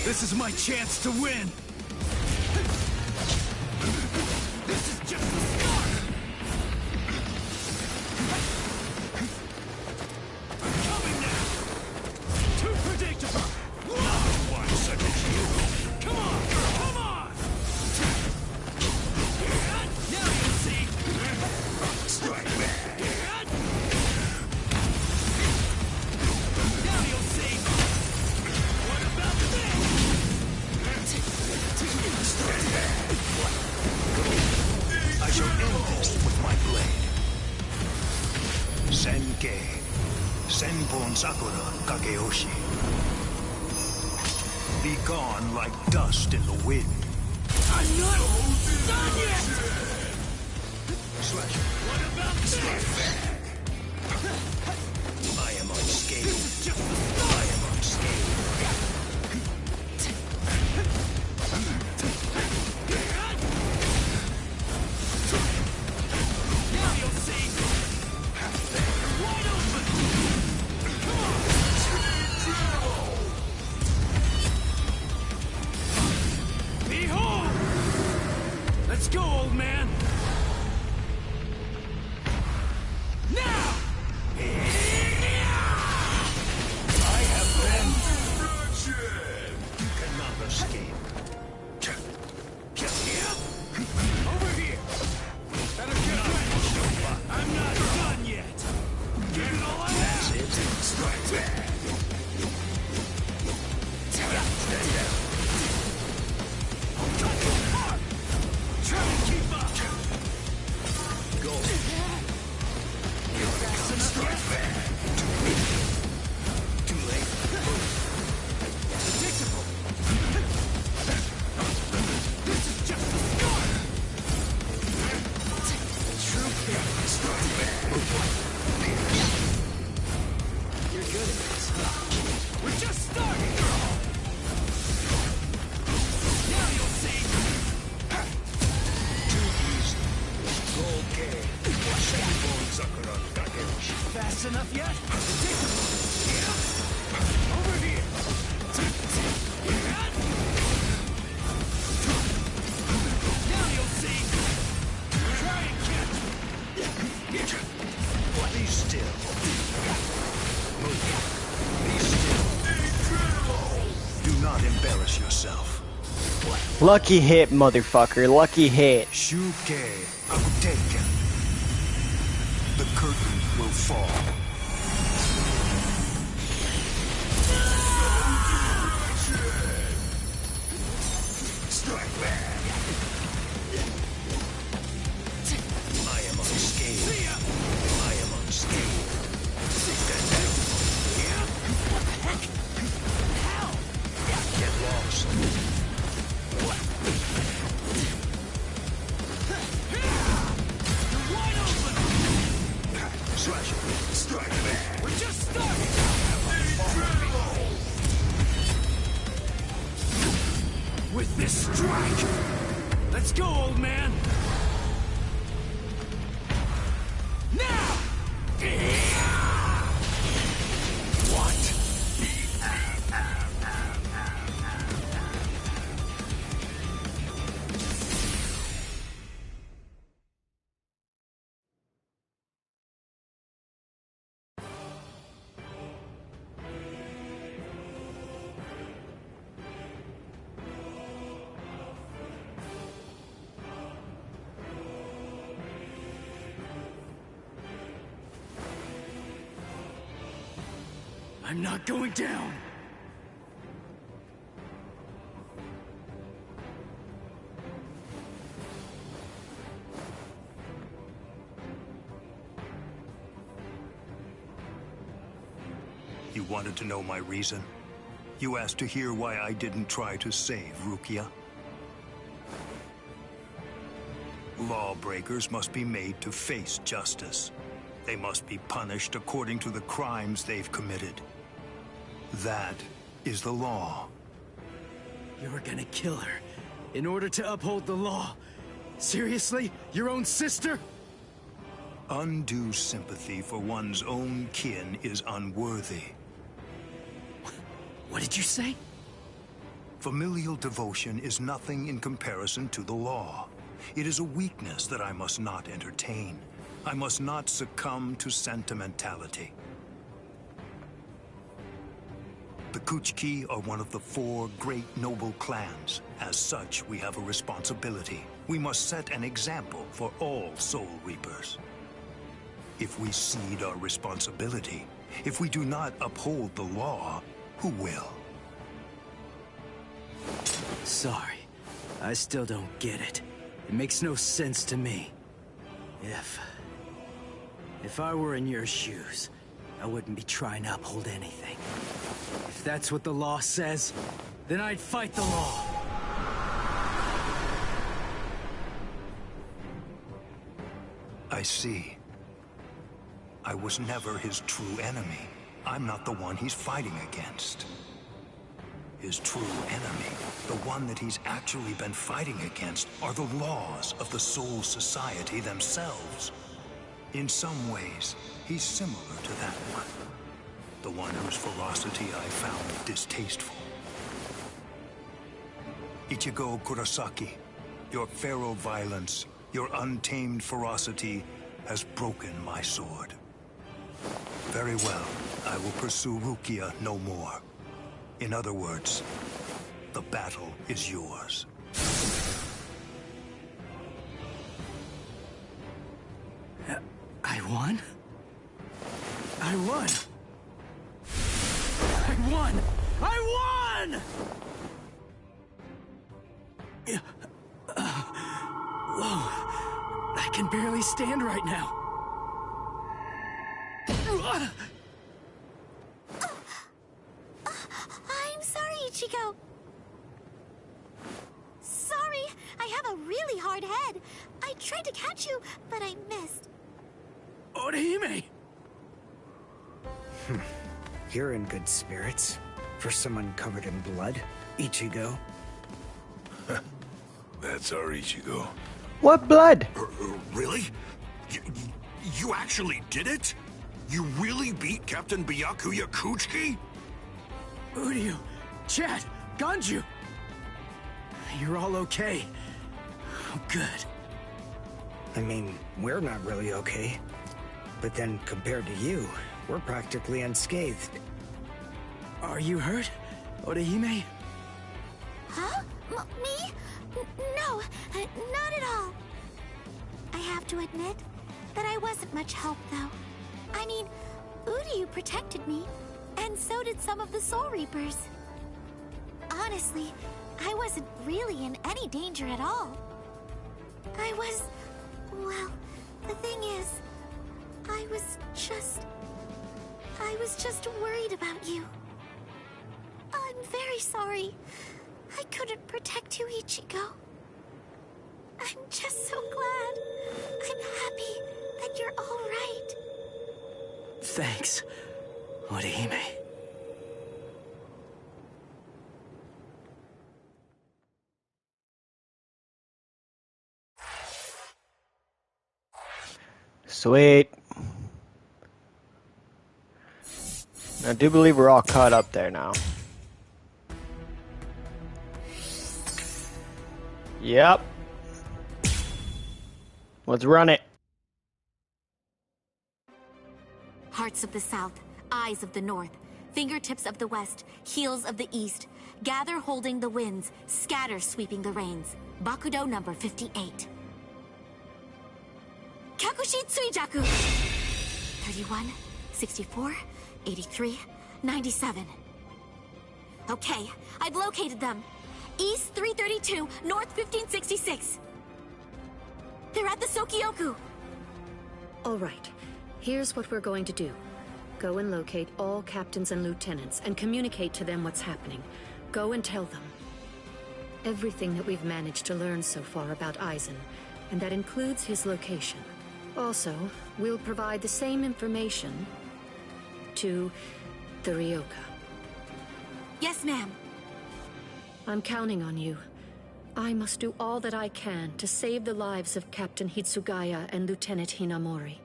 This is my chance to win. This is just the start. I'm coming now. Too predictable. Not one such as you. Come on, come on. Now you'll see. Strike back. I shall end this with my blade. Senkei. Senpon Sakura Kageyoshi. Be gone like dust in the wind. I'm not done yet! Slash. What about this? I am unscathed. This is just the start. I am unscathed. Now you'll see. You're wide open. Come on. Behold. Let's go, old man. Now. I have been. You cannot escape. Over here. Better get ready. I'm not done yet. Give it all I have. That's it. Strike back. Stand down. I'll cut you apart. Try and keep up. Fast enough yet? Over here! Now you'll see! Try and catch! Be still. Move. Be still. Do not embarrass yourself. Lucky hit, motherfucker. Lucky hit. Shua&Purp. The curtain will fall. Strike back. I am unscathed. I am unscathed. What the heck? How? Get lost. You're wide open! Slash it. Strike back. We're just starting! With this strike! Let's go, old man! Now! What? I'm not going down! You wanted to know my reason? You asked to hear why I didn't try to save Rukia? Lawbreakers must be made to face justice. They must be punished according to the crimes they've committed. That is the law. You were gonna kill her in order to uphold the law. Seriously? Your own sister? Undue sympathy for one's own kin is unworthy. What did you say? Familial devotion is nothing in comparison to the law. It is a weakness that I must not entertain. I must not succumb to sentimentality. The Kuchiki are one of the 4 great noble clans. As such, we have a responsibility. We must set an example for all Soul Reapers. If we cede our responsibility, if we do not uphold the law, who will? Sorry. I still don't get it. It makes no sense to me. If I were in your shoes, I wouldn't be trying to uphold anything. If that's what the law says, then I'd fight the law. I see. I was never his true enemy. I'm not the one he's fighting against. His true enemy, the one that he's actually been fighting against, are the laws of the Soul Society themselves. In some ways, he's similar to that one. The one whose ferocity I found distasteful. Ichigo Kurosaki, your feral violence, your untamed ferocity has broken my sword. Very well, I will pursue Rukia no more. In other words, the battle is yours. I won? I won! I won! I won! Whoa. I can barely stand right now. I'm sorry, Ichigo. Sorry, I have a really hard head. I tried to catch you, but I missed. Orihime! You're in good spirits. For someone covered in blood, Ichigo. That's our Ichigo. What blood? Really? You actually did it? You really beat Captain Byakuya Kuchiki? Uryu, Chad, Ganju. You're all okay. Oh, good. I mean, we're not really okay. But then, compared to you, we're practically unscathed. Are you hurt, Orihime? Huh? Me? No, not at all. I have to admit that I wasn't much help, though. I mean, Uryu protected me, and so did some of the Soul Reapers. Honestly, I wasn't really in any danger at all. Well, the thing is, I was just worried about you. I'm very sorry. I couldn't protect you, Ichigo. I'm just so glad. I'm happy that you're all right. Thanks, Orihime. Sweet. I do believe we're all caught up there now. Yep. Let's run it. Hearts of the South, eyes of the North, fingertips of the West, heels of the East, gather holding the winds, scatter sweeping the rains. Bakudo number 58. Kyakushi Tsuijaku! 31, 64, 83, 97. Okay, I've located them. East 332, North 1566. They're at the Sokioku. All right. Here's what we're going to do. Go and locate all captains and lieutenants and communicate to them what's happening. Go and tell them everything that we've managed to learn so far about Aizen, and that includes his location. Also, we'll provide the same information to the Ryoka. Yes, ma'am. I'm counting on you. I must do all that I can to save the lives of Captain Hitsugaya and Lieutenant Hinamori.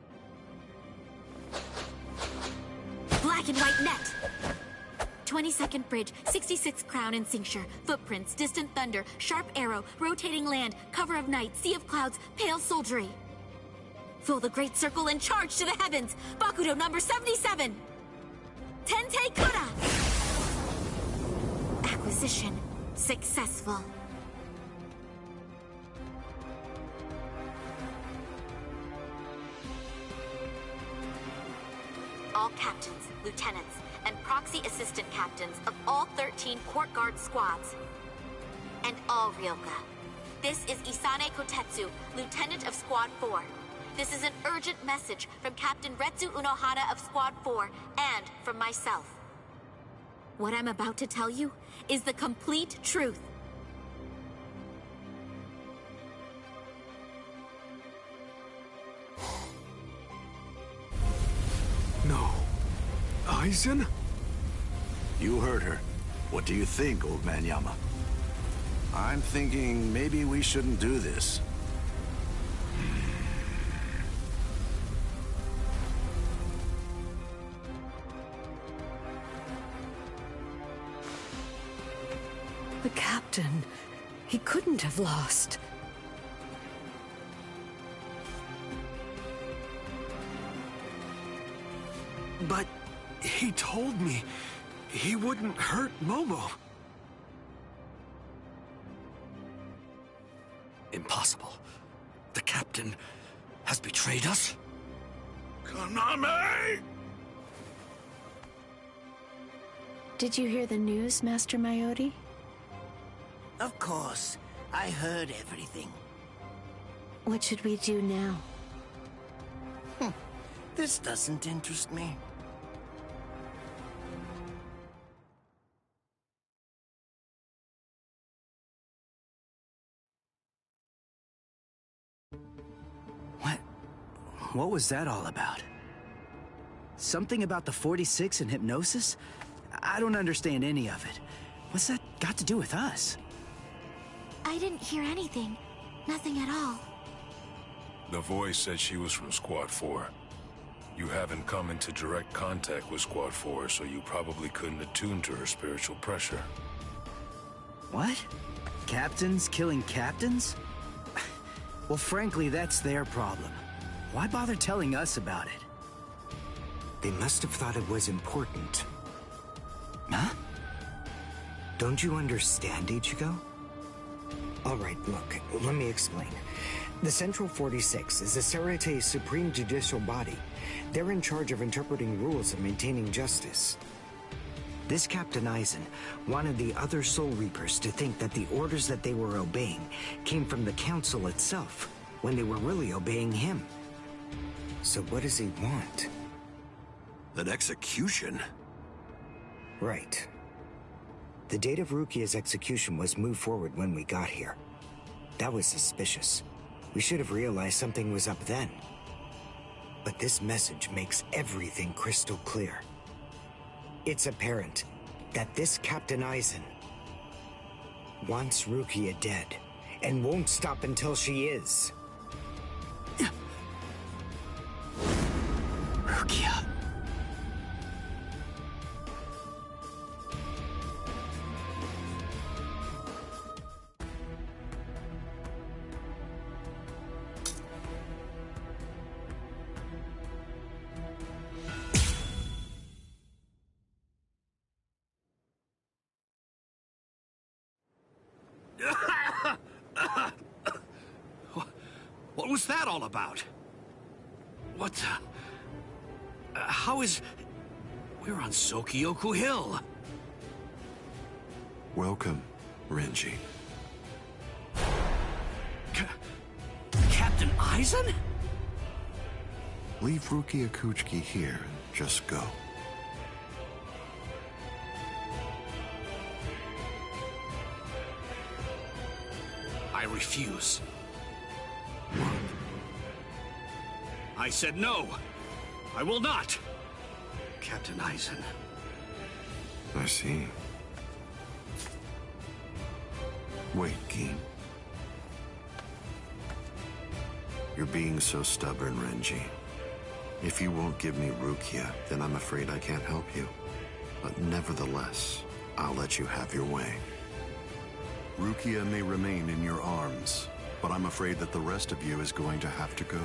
Black and white net. 22nd bridge, 66th crown and cincture, footprints, distant thunder, sharp arrow, rotating land, cover of night, sea of clouds, pale soldiery. Fill the great circle and charge to the heavens. Bakudo number 77. Tente Kura. Acquisition successful. All captains, lieutenants, and proxy assistant captains of all 13 court guard squads. And all Ryoka. This is Isane Kotetsu, lieutenant of Squad 4. This is an urgent message from Captain Retsu Unohara of Squad 4 and from myself. What I'm about to tell you is the complete truth. No. Aizen? You heard her. What do you think, old man Yama? I'm thinking maybe we shouldn't do this. The captain, he couldn't have lost. But he told me he wouldn't hurt Momo. Impossible. The captain has betrayed us? Konami! Did you hear the news, Master Mayori? Of course. I heard everything. What should we do now? This doesn't interest me. What was that all about? Something about the 46 and hypnosis? I don't understand any of it. What's that got to do with us? I didn't hear anything. Nothing at all. The voice said she was from Squad 4. You haven't come into direct contact with Squad 4, so you probably couldn't attune to her spiritual pressure. What? Captains killing captains? Well, frankly, that's their problem. Why bother telling us about it? They must have thought it was important. Huh? Don't you understand, Ichigo? Alright, look, let me explain. The Central 46 is the Seireitei's supreme judicial body. They're in charge of interpreting rules and maintaining justice. This Captain Aizen wanted the other Soul Reapers to think that the orders that they were obeying came from the Council itself, when they were really obeying him. So what does he want? An execution? Right. The date of Rukia's execution was moved forward when we got here. That was suspicious. We should have realized something was up then. But this message makes everything crystal clear. It's apparent that this Captain Aizen wants Rukia dead, and won't stop until she is. Rukia. What was that all about? What the... how is... We're on Sokyoku Hill. Welcome, Renji. Captain Aizen? Leave Rukia Kuchiki here and just go. I refuse. I said no. I will not. Captain Aizen. I see. Wait, Geen. You're being so stubborn, Renji. If you won't give me Rukia, then I'm afraid I can't help you. But nevertheless, I'll let you have your way. Rukia may remain in your arms, but I'm afraid that the rest of you is going to have to go.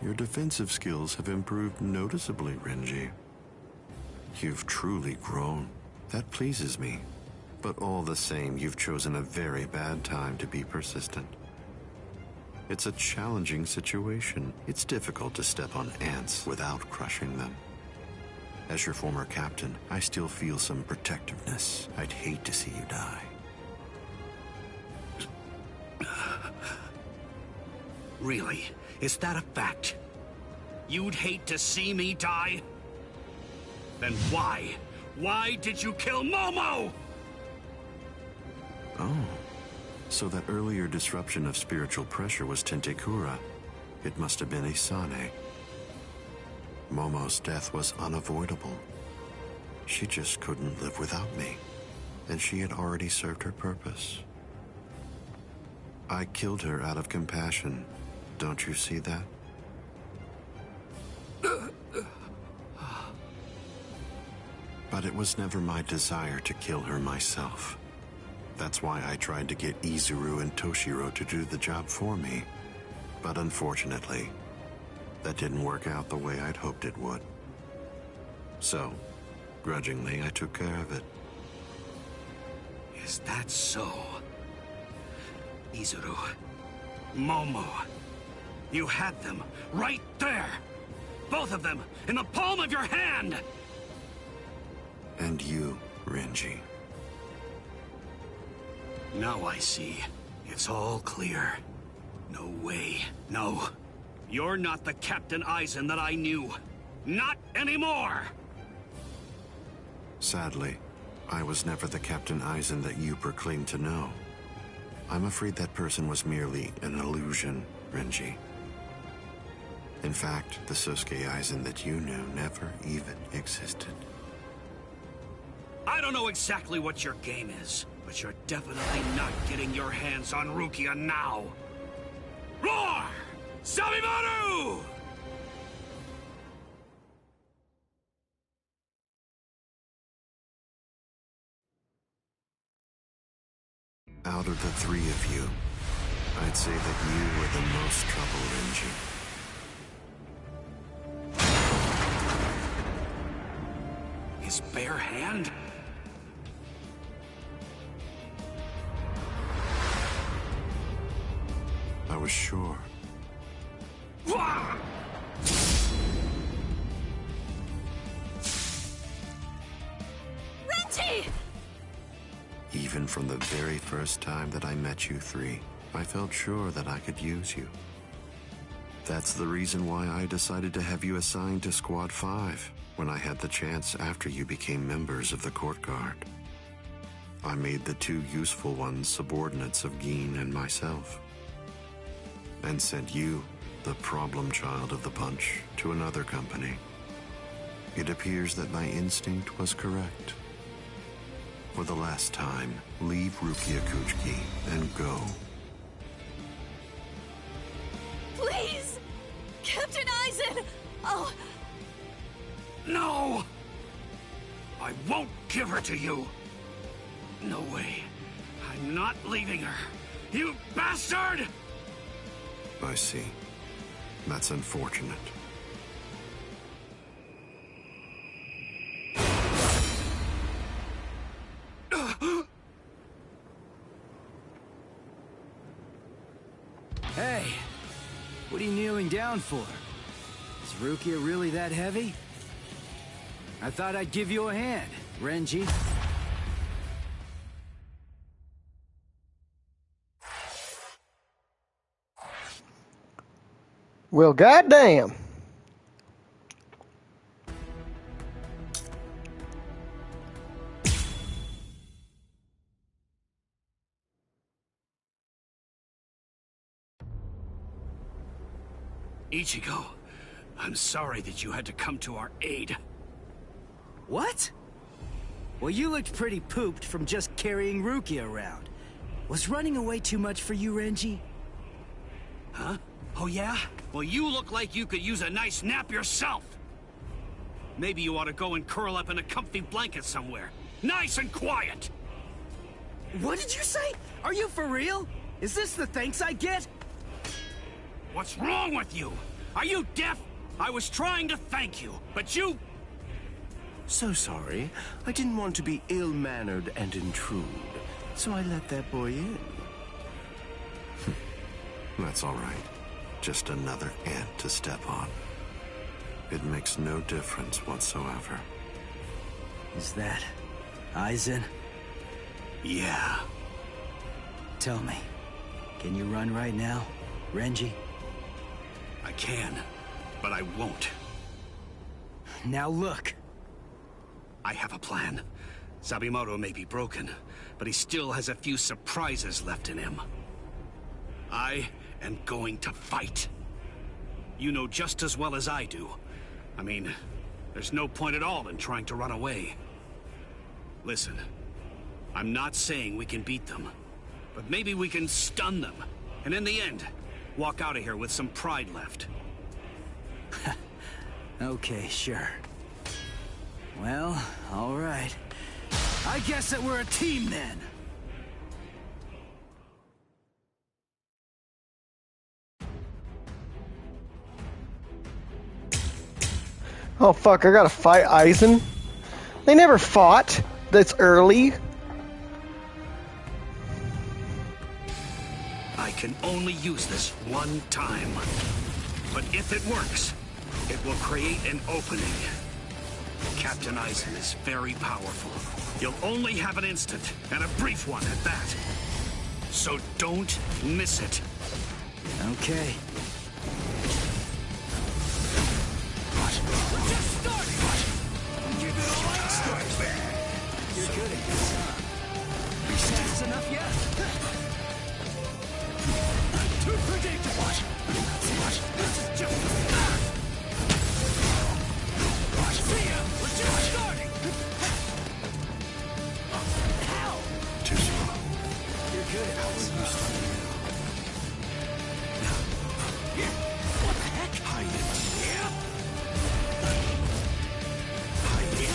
Your defensive skills have improved noticeably, Renji. You've truly grown. That pleases me. But all the same, you've chosen a very bad time to be persistent. It's a challenging situation. It's difficult to step on ants without crushing them. As your former captain, I still feel some protectiveness. I'd hate to see you die. Really? Is that a fact? You'd hate to see me die? Then why? Why did you kill Momo? Oh, so that earlier disruption of spiritual pressure was Tentekura. It must have been Isane. Momo's death was unavoidable. She just couldn't live without me, and she had already served her purpose. I killed her out of compassion. Don't you see that? But it was never my desire to kill her myself. That's why I tried to get Izuru and Toshiro to do the job for me. But unfortunately, that didn't work out the way I'd hoped it would. So, grudgingly, I took care of it. Is that so? Izuru, Momo, you had them right there! Both of them in the palm of your hand! And you, Renji. Now I see. It's all clear. No way. No. You're not the Captain Aizen that I knew. Not anymore! Sadly, I was never the Captain Aizen that you proclaimed to know. I'm afraid that person was merely an illusion, Renji. In fact, the Sosuke Aizen that you knew never even existed. I don't know exactly what your game is, But you're definitely not getting your hands on Rukia now. Roar! Sabimaru! Out of the three of you, I'd say that you were the most trouble, Renji. His bare hand? I was sure. Renji! Even from the very first time that I met you three, I felt sure that I could use you. That's the reason why I decided to have you assigned to Squad 5 when I had the chance after you became members of the Court Guard. I made the two useful ones subordinates of Gin and myself, and sent you, the problem child of the bunch, to another company. It appears that my instinct was correct. For the last time, leave Rukia Kuchiki and go. Please! Captain Aizen! Oh... No! I won't give her to you! No way. I'm not leaving her. You bastard! I see. That's unfortunate. Hey, what are you kneeling down for? Is Rukia really that heavy? I thought I'd give you a hand, Renji. Well, goddamn. Ichigo, I'm sorry that you had to come to our aid. What? Well, you looked pretty pooped from just carrying Rukia around. Was running away too much for you, Renji? Huh? Oh yeah? Well, you look like you could use a nice nap yourself. Maybe you ought to go and curl up in a comfy blanket somewhere. Nice and quiet! What did you say? Are you for real? Is this the thanks I get? What's wrong with you? Are you deaf? I was trying to thank you, but you... So sorry. I didn't want to be ill-mannered and intrude, so I let that boy in. That's all right. Just another ant to step on. It makes no difference whatsoever. Is that Aizen? Yeah. Tell me, can you run right now, Renji? I can, but I won't. Now look. I have a plan. Sabimoto may be broken, but he still has a few surprises left in him. I am going to fight. You know just as well as I do. I mean, there's no point at all in trying to run away. Listen, I'm not saying we can beat them, but maybe we can stun them, and in the end, walk out of here with some pride left. Okay, sure. Well, all right. I guess that we're a team then. Oh fuck, I gotta fight Aizen. They never fought this early. I can only use this one time. But if it works, it will create an opening. Captain Aizen is very powerful. You'll only have an instant, and a brief one at that. So don't miss it. Okay. We're just starting! Give it all I start back! You're good at this, huh? Resets enough yet? Too predictable! This is just the start! See ya! We're just starting! How? Too slow. good. How are you starting now? What the heck? Hide it. Yeah. Hide it.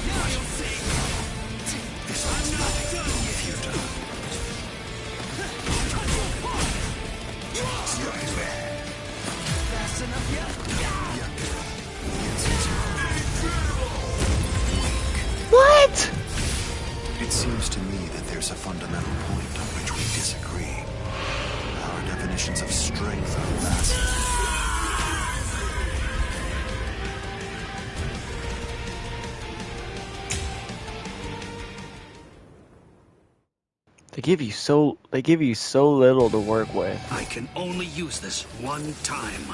Now you'll see. This I'm not done yet. futile. Fast enough yet? What? It seems to me that there's a fundamental point on which we disagree. Our definitions of strength are vast. They give you so little to work with. I can only use this one time.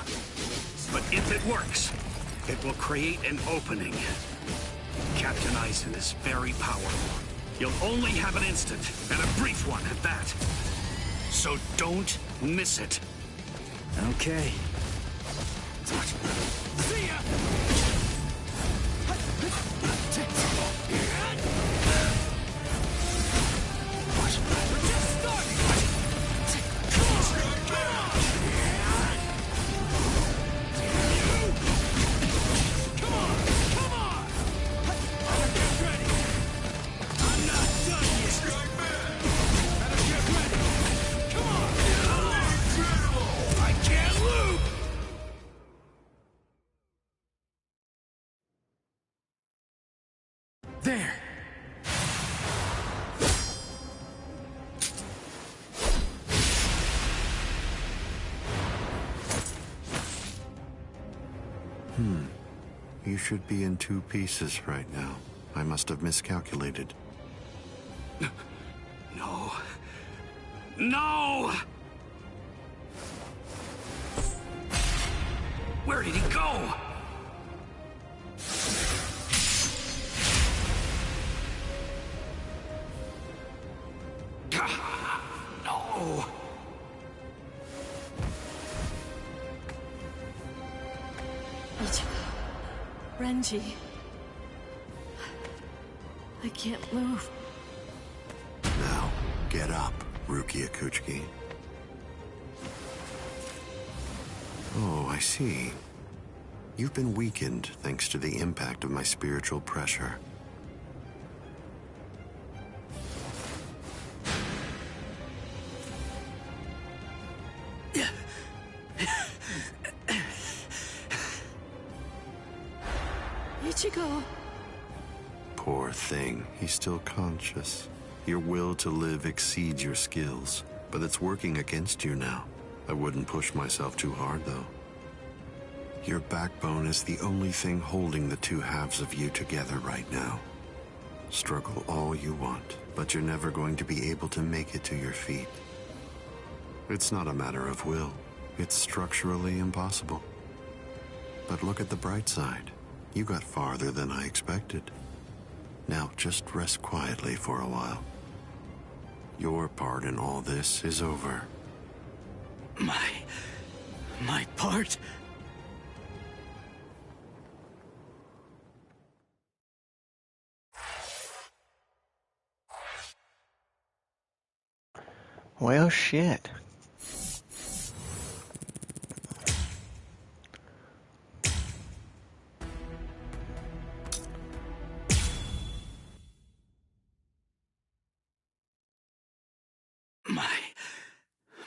But if it works, it will create an opening. Captain Eisen is very powerful. You'll only have an instant, and a brief one at that. So don't miss it. Okay. See ya! We're just starting! Come on! Get ready! I'm not done yet! Better get ready! Come on! I can't lose! There! You should be in two pieces right now. I must have miscalculated. No. No! Where did he go? No! Ichigo. Renji. I can't move. Now, get up, Rukia Kuchiki. Oh, I see. You've been weakened thanks to the impact of my spiritual pressure. Ichigo. Poor thing, he's still conscious. Your will to live exceeds your skills, but it's working against you now. I wouldn't push myself too hard, though. Your backbone is the only thing holding the two halves of you together right now. Struggle all you want, but you're never going to be able to make it to your feet. It's not a matter of will. It's structurally impossible. But look at the bright side. You got farther than I expected. Now just rest quietly for a while. Your part in all this is over. My part? Well, shit.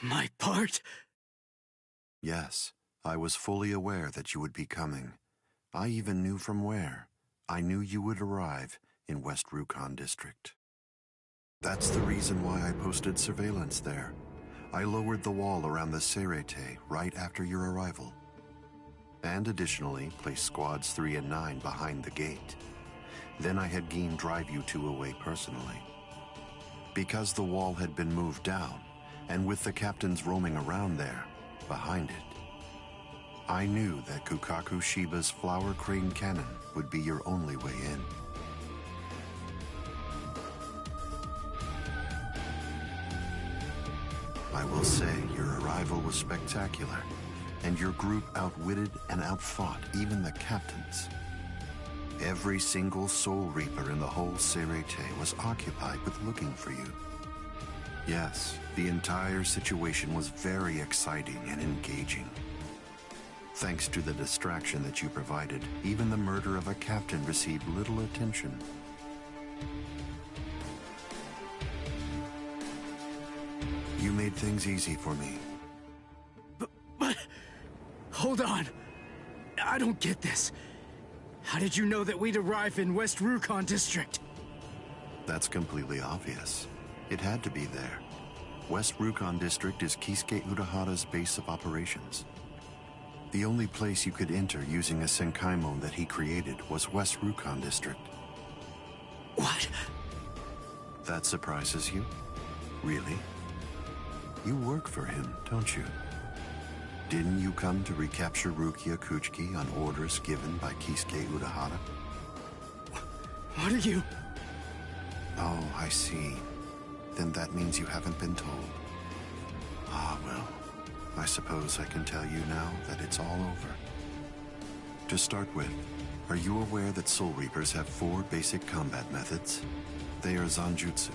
My part? Yes, I was fully aware that you would be coming. I even knew from where. I knew you would arrive in West Rukon District. That's the reason why I posted surveillance there. I lowered the wall around the Seirete right after your arrival. And additionally, placed squads 3 and 9 behind the gate. Then I had Geen drive you two away personally. Because the wall had been moved down, and with the captains roaming around there, behind it, I knew that Kukaku Shiba's Flower Crane Cannon would be your only way in. I will say your arrival was spectacular, and your group outwitted and outfought even the captains. Every single Soul Reaper in the whole Serete was occupied with looking for you. Yes, the entire situation was very exciting and engaging. Thanks to the distraction that you provided, even the murder of a captain received little attention. You made things easy for me. But... Hold on. I don't get this. How did you know that we'd arrive in West Rukon District? That's completely obvious. It had to be there. West Rukon District is Kisuke Urahara's base of operations. The only place you could enter using a Senkaimon that he created was West Rukon District. What? That surprises you? Really? You work for him, don't you? Didn't you come to recapture Rukia Kuchiki on orders given by Kisuke Urahara? What are you... Oh, I see. Then that means you haven't been told. Ah, well. I suppose I can tell you now that it's all over. To start with, are you aware that Soul Reapers have 4 basic combat methods? They are Zanjutsu,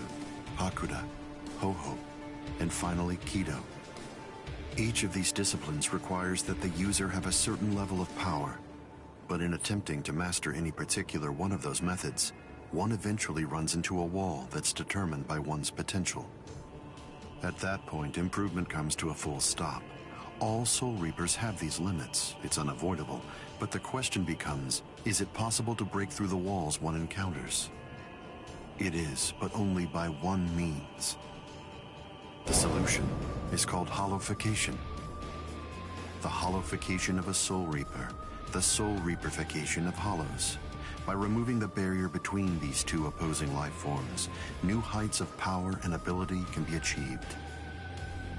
Hakuda, Ho-Ho, and finally Kido. Each of these disciplines requires that the user have a certain level of power, but in attempting to master any particular one of those methods, one eventually runs into a wall that's determined by one's potential. At that point, improvement comes to a full stop. All Soul Reapers have these limits. It's unavoidable, but the question becomes, is it possible to break through the walls one encounters? It is, but only by one means. The solution is called hollowification. The hollowification of a Soul Reaper, the Soul Reaperification of hollows. By removing the barrier between these two opposing life forms, new heights of power and ability can be achieved.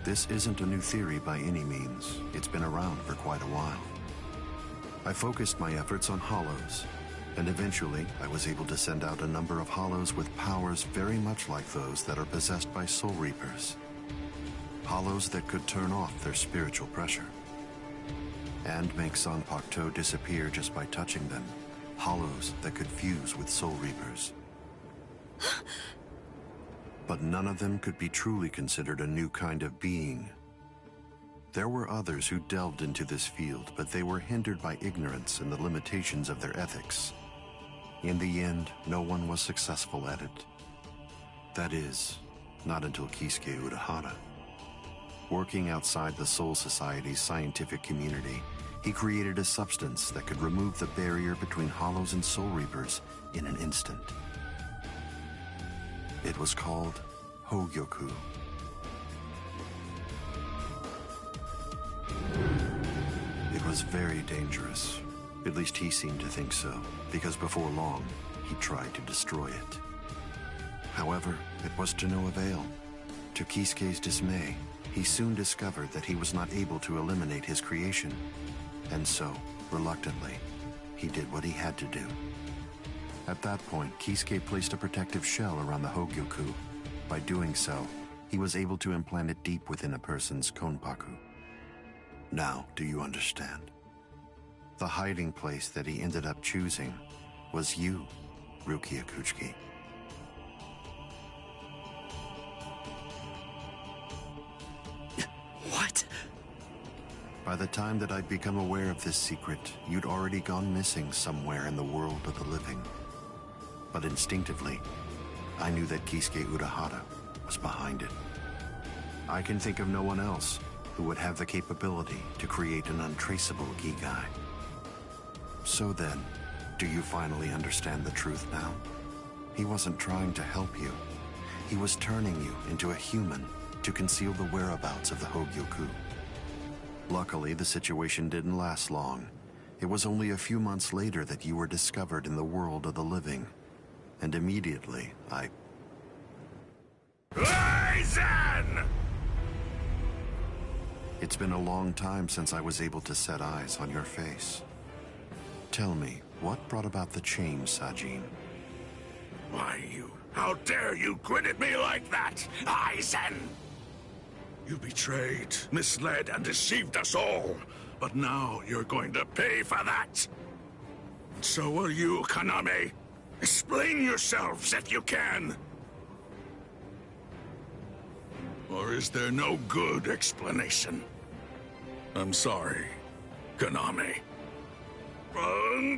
This isn't a new theory by any means. It's been around for quite a while. I focused my efforts on hollows, and eventually I was able to send out a number of hollows with powers very much like those that are possessed by Soul Reapers. Hollows that could turn off their spiritual pressure and make Shua&Purp disappear just by touching them. Hollows that could fuse with Soul Reapers. But none of them could be truly considered a new kind of being. There were others who delved into this field, but they were hindered by ignorance and the limitations of their ethics. In the end, no one was successful at it. That is, not until Kisuke Urahara. Working outside the Soul Society's scientific community, he created a substance that could remove the barrier between hollows and Soul Reapers in an instant. It was called Hogyoku. It was very dangerous. At least he seemed to think so, because before long, he tried to destroy it. However, it was to no avail. To Kisuke's dismay, he soon discovered that he was not able to eliminate his creation. And so, reluctantly, he did what he had to do. At that point, Kisuke placed a protective shell around the Hogyoku. By doing so, he was able to implant it deep within a person's konpaku. Now, do you understand? The hiding place that he ended up choosing was you, Rukia Kuchiki. What? By the time that I'd become aware of this secret, you'd already gone missing somewhere in the world of the living. But instinctively, I knew that Kisuke Urahara was behind it. I can think of no one else who would have the capability to create an untraceable Gigai. So then, do you finally understand the truth now? He wasn't trying to help you. He was turning you into a human to conceal the whereabouts of the Hogyoku. Luckily, the situation didn't last long. It was only a few months later that you were discovered in the world of the living. And immediately, Aizen! It's been a long time since I was able to set eyes on your face. Tell me, what brought about the change, Sajin? Why, how dare you grin at me like that, Aizen? You betrayed, misled, and deceived us all. But now you're going to pay for that. And so will you, Kaname. Explain yourselves if you can. Or is there no good explanation? I'm sorry, Kaname.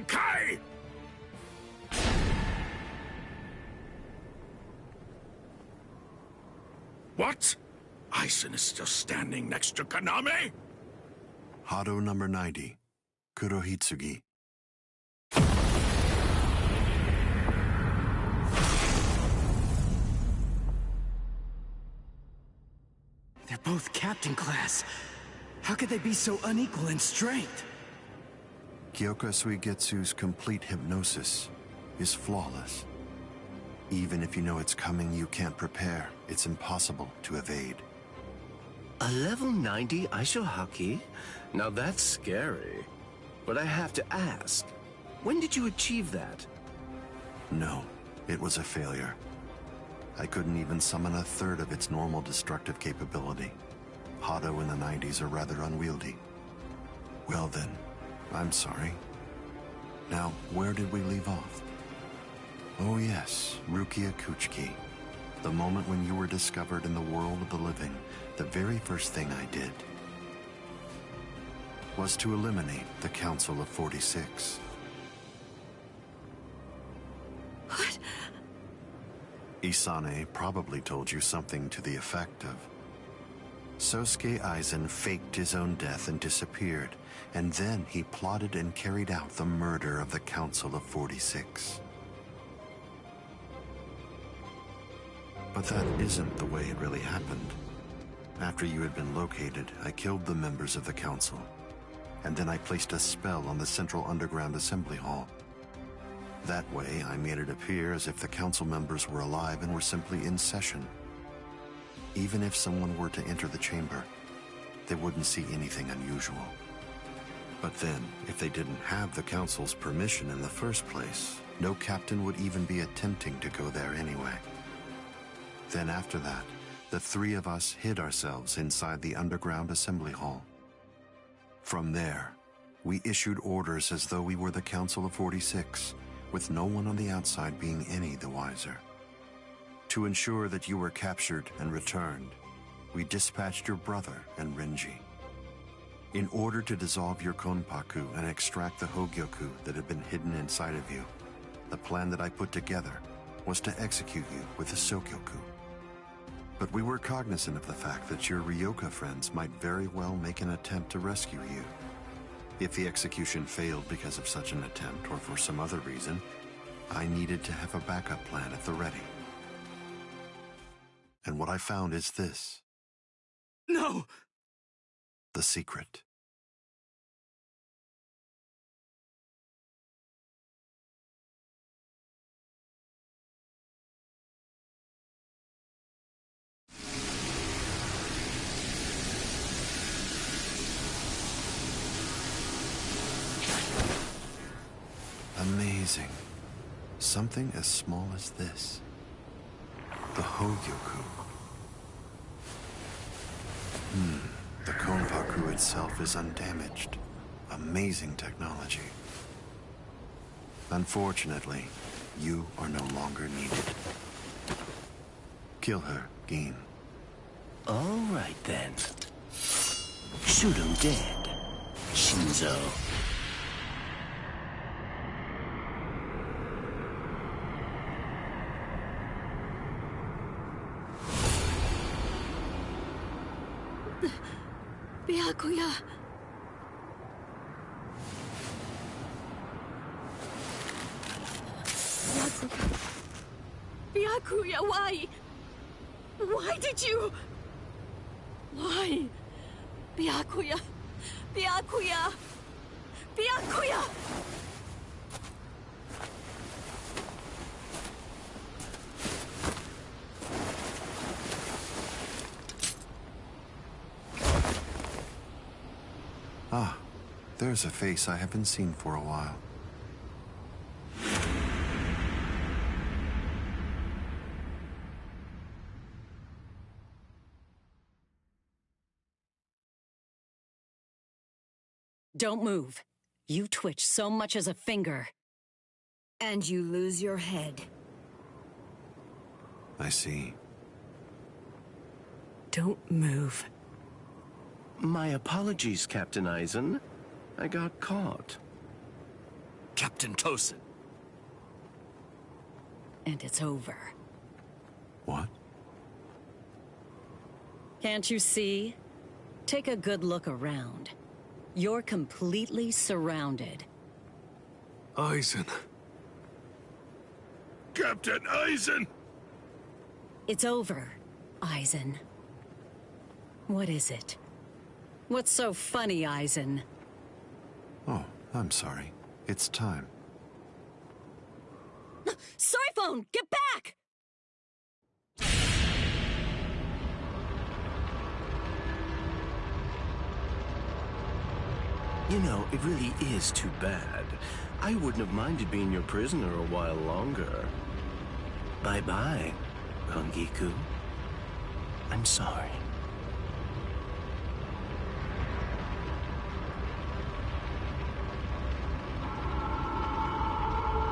Kai! What? Aizen is still standing next to Kaname? Hado number 90, Kurohitsugi. They're both captain class. How could they be so unequal in strength? Kyoka Suigetsu's complete hypnosis is flawless. Even if you know it's coming, you can't prepare. It's impossible to evade. A level 90 Aisho Haki? Now that's scary. But I have to ask, when did you achieve that? No, it was a failure. I couldn't even summon a third of its normal destructive capability. Hado in the 90s are rather unwieldy. Well then, I'm sorry. Now, where did we leave off? Oh yes, Rukia Kuchiki. The moment when you were discovered in the world of the living, the very first thing I did was to eliminate the Council of 46. What? Isane probably told you something to the effect of, Sosuke Aizen faked his own death and disappeared, and then he plotted and carried out the murder of the Council of 46. But that isn't the way it really happened. After you had been located, I killed the members of the Council, and then I placed a spell on the Central Underground Assembly Hall. That way, I made it appear as if the Council members were alive and were simply in session. Even if someone were to enter the chamber, they wouldn't see anything unusual. But then, if they didn't have the Council's permission in the first place, no captain would even be attempting to go there anyway. Then after that, the three of us hid ourselves inside the underground assembly hall. From there, we issued orders as though we were the Council of 46, with no one on the outside being any the wiser. To ensure that you were captured and returned, we dispatched your brother and Renji. In order to dissolve your Konpaku and extract the Hogyoku that had been hidden inside of you, the plan that I put together was to execute you with the Sokyoku. But we were cognizant of the fact that your Ryoka friends might very well make an attempt to rescue you. If the execution failed because of such an attempt or for some other reason, I needed to have a backup plan at the ready. And what I found is this. No! The secret. Amazing. Something as small as this. The Hogyoku. The Konpaku itself is undamaged. Amazing technology. Unfortunately, you are no longer needed. Kill her, Gin. All right then. Shoot him dead, Shinzo. Byakuya. Byakuya, why? Why did you? Why? Byakuya. Byakuya. Byakuya. Ah, there's a face I haven't seen for a while. Don't move. You twitch so much as a finger. And you lose your head. I see. Don't move. My apologies, Captain Eisen. I got caught. Captain Tosin. And it's over. What? Can't you see? Take a good look around. You're completely surrounded. Eisen. Captain Eisen! It's over, Eisen. What is it? What's so funny, Eisen? Oh, I'm sorry. It's time. Scyphone, get back! You know, it really is too bad. I wouldn't have minded being your prisoner a while longer. Bye-bye, Hongiku. I'm sorry.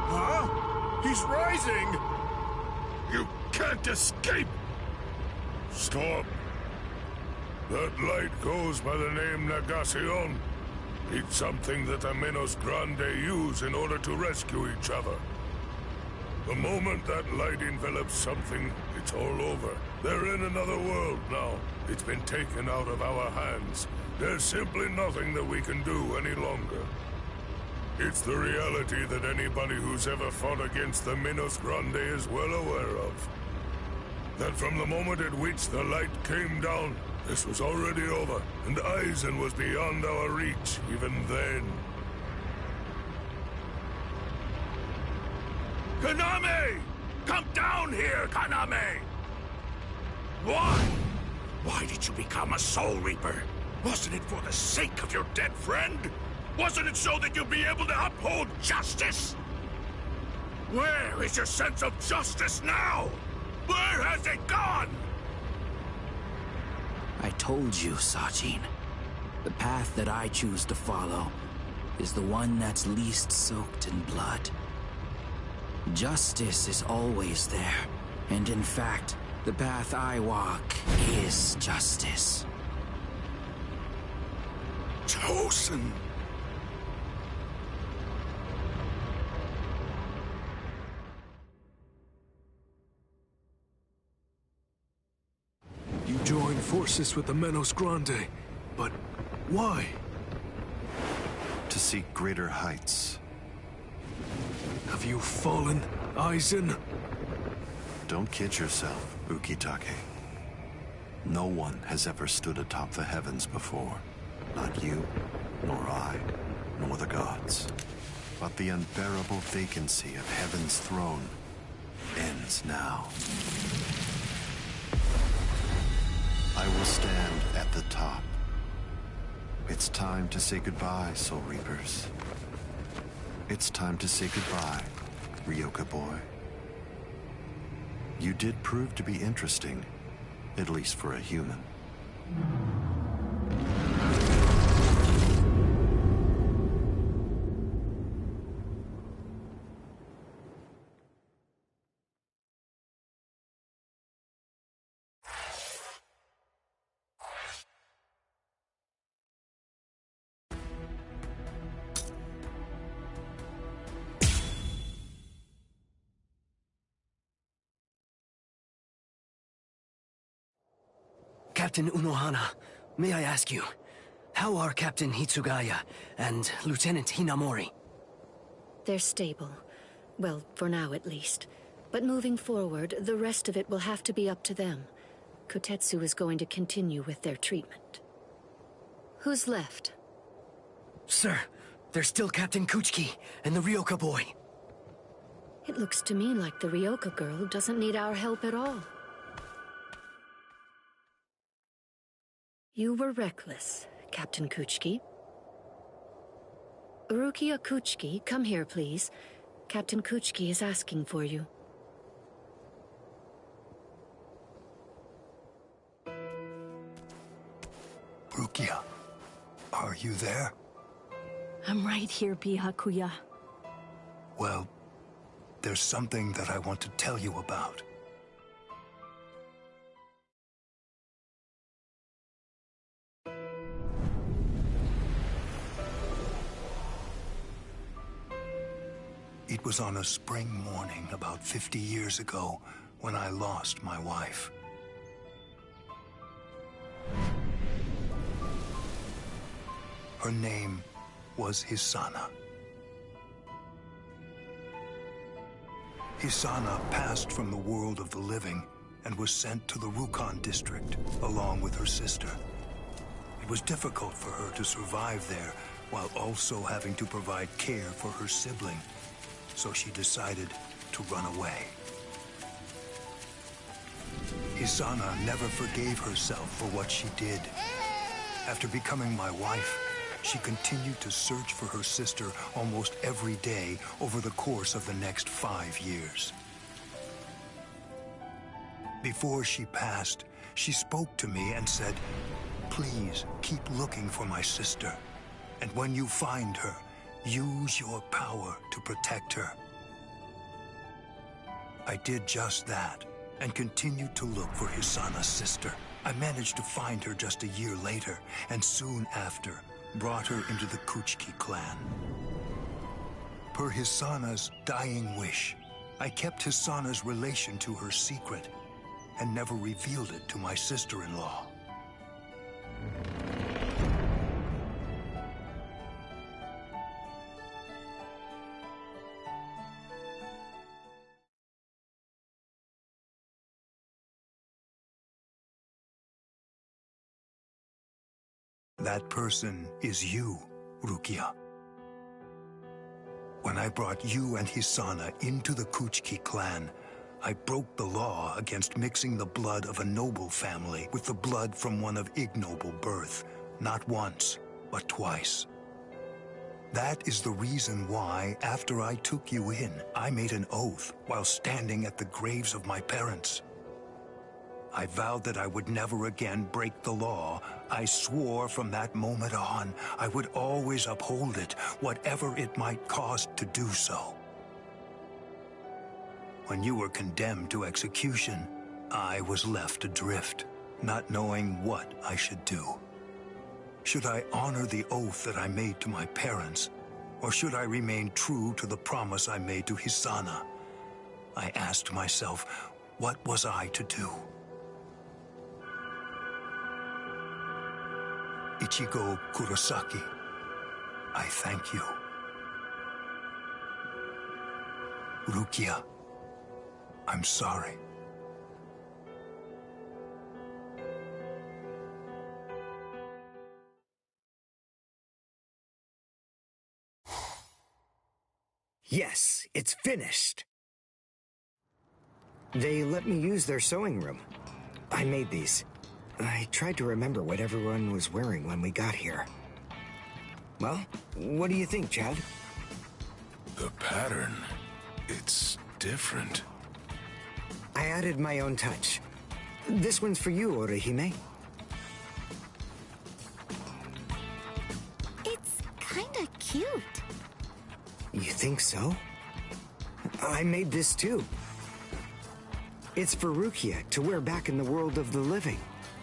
Huh? He's rising! You can't escape! Stop. That light goes by the name Negacion. It's something that the Menos Grande use in order to rescue each other. The moment that light envelops something, it's all over. They're in another world now. It's been taken out of our hands. There's simply nothing that we can do any longer. It's the reality that anybody who's ever fought against the Menos Grande is well aware of. That from the moment at which the light came down, this was already over, and Eisen was beyond our reach even then. Kaname! Come down here, Kaname! Why? Why did you become a Soul Reaper? Wasn't it for the sake of your dead friend? Wasn't it so that you'd be able to uphold justice? Where is your sense of justice now? Where has it gone? I told you, Sajin. The path that I choose to follow is the one that's least soaked in blood. Justice is always there, and in fact, the path I walk is justice. Tosin! You joined forces with the Menos Grande, but why? To seek greater heights. Have you fallen, Eisen? Don't kid yourself, Ukitake. No one has ever stood atop the heavens before. Not you, nor I, nor the gods. But the unbearable vacancy of heaven's throne ends now. I will stand at the top. It's time to say goodbye, Soul Reapers. It's time to say goodbye, Ryoka boy. You did prove to be interesting, at least for a human. Captain Unohana, may I ask you, how are Captain Hitsugaya and Lieutenant Hinamori? They're stable. Well, for now at least. But moving forward, the rest of it will have to be up to them. Kotetsu is going to continue with their treatment. Who's left? Sir, there's still Captain Kuchiki and the Ryoka boy. It looks to me like the Ryoka girl doesn't need our help at all. You were reckless, Captain Kuchiki. Rukia Kuchiki, come here, please. Captain Kuchiki is asking for you. Rukia, are you there? I'm right here, Byakuya. Well, there's something that I want to tell you about. It was on a spring morning about 50 years ago when I lost my wife. Her name was Hisana. Hisana passed from the world of the living and was sent to the Rukon district along with her sister. It was difficult for her to survive there while also having to provide care for her sibling, so she decided to run away. Hisana never forgave herself for what she did. After becoming my wife, she continued to search for her sister almost every day over the course of the next 5 years. Before she passed, she spoke to me and said, "Please keep looking for my sister, and when you find her, use your power to protect her." I did just that, and continued to look for Hisana's sister. I managed to find her just a year later, and soon after, brought her into the Kuchiki clan. Per Hisana's dying wish, I kept Hisana's relation to her secret, and never revealed it to my sister-in-law. That person is you, Rukia. When I brought you and Hisana into the Kuchiki clan, I broke the law against mixing the blood of a noble family with the blood from one of ignoble birth, not once, but twice. That is the reason why, after I took you in, I made an oath while standing at the graves of my parents. I vowed that I would never again break the law. I swore from that moment on, I would always uphold it, whatever it might cost to do so. When you were condemned to execution, I was left adrift, not knowing what I should do. Should I honor the oath that I made to my parents, or should I remain true to the promise I made to Hisana? I asked myself, what was I to do? Ichigo Kurosaki, I thank you. Rukia, I'm sorry. Yes, it's finished. They let me use their sewing room. I made these. I tried to remember what everyone was wearing when we got here. Well, what do you think, Chad? The pattern, it's different. I added my own touch. This one's for you, Orihime. It's kinda cute. You think so? I made this too. It's for Rukia to wear back in the world of the living.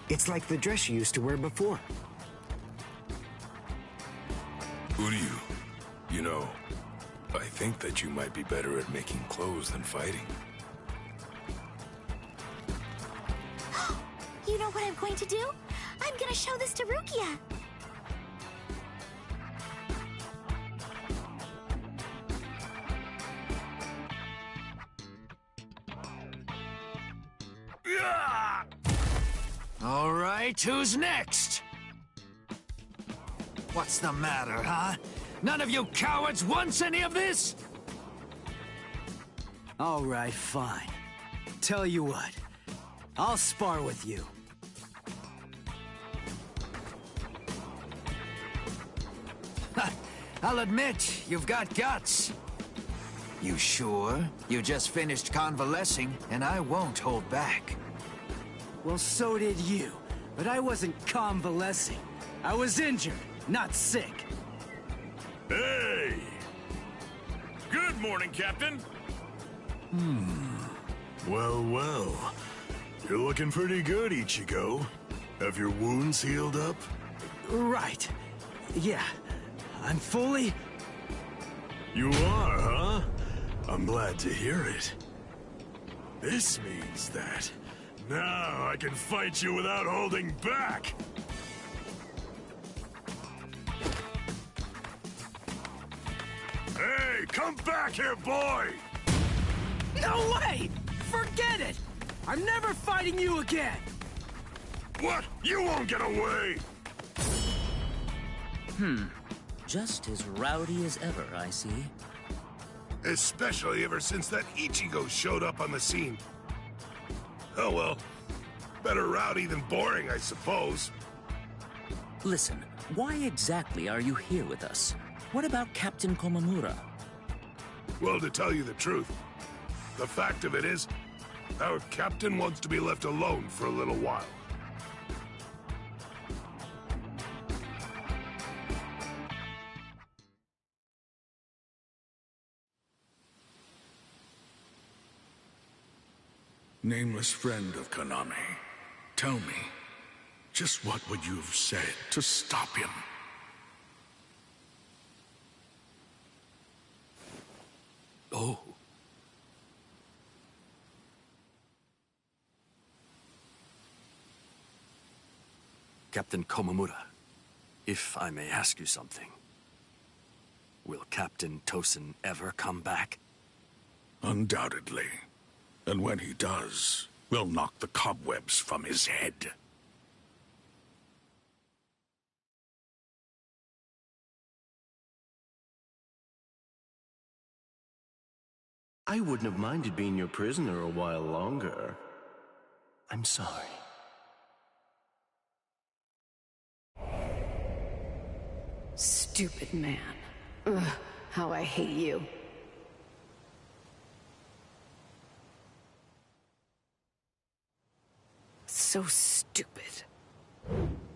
It's like the dress she used to wear before. Uryu, you know, I think that you might be better at making clothes than fighting. You know what I'm going to do? I'm gonna show this to Rukia. All right, who's next? What's the matter, huh? None of you cowards wants any of this? All right, fine. Tell you what, I'll spar with you. I'll admit, you've got guts. You sure? You just finished convalescing, and I won't hold back. Well, so did you. But I wasn't convalescing. I was injured, not sick. Hey! Good morning, Captain. Well, well. You're looking pretty good, Ichigo. Have your wounds healed up? Right. Yeah. I'm fully... You are, huh? I'm glad to hear it. This means that now I can fight you without holding back! Hey, come back here, boy! No way! Forget it! I'm never fighting you again! What? You won't get away! Just as rowdy as ever, I see. Especially ever since that Ichigo showed up on the scene. Oh well. Better rowdy than boring, I suppose. Listen, why exactly are you here with us? What about Captain Komamura? Well, to tell you the truth, the fact of it is, our captain wants to be left alone for a little while. Nameless friend of Konami, tell me, just what would you have said to stop him? Oh. Captain Komamura, if I may ask you something. Will Captain Tosen ever come back? Undoubtedly. And when he does, we'll knock the cobwebs from his head. I wouldn't have minded being your prisoner a while longer. I'm sorry. Stupid man. Ugh, how I hate you. So stupid.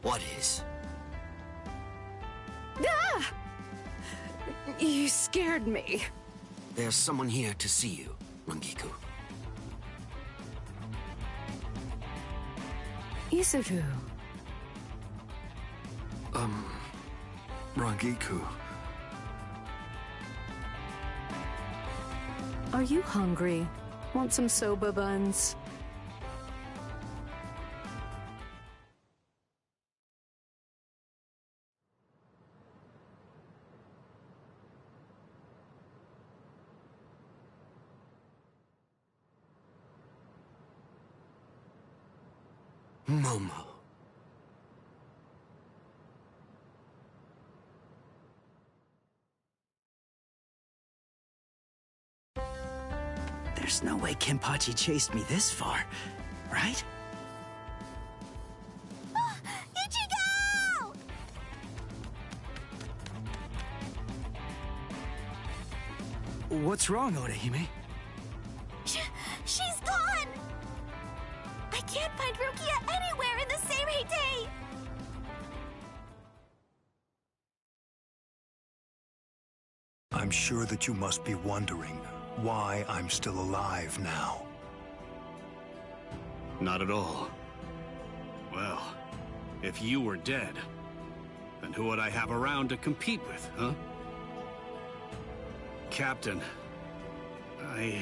What is? Ah! You scared me. There's someone here to see you, Rangiku. Isuru. Rangiku. Are you hungry? Want some soba buns? Momo. There's no way Kenpachi chased me this far, right? Ichigo! What's wrong, Orihime? She's gone! I can't find Rukia anywhere in the Seirei. I'm sure that you must be wondering why I'm still alive now. Not at all. Well, if you were dead, then who would I have around to compete with, huh? Captain, Renji!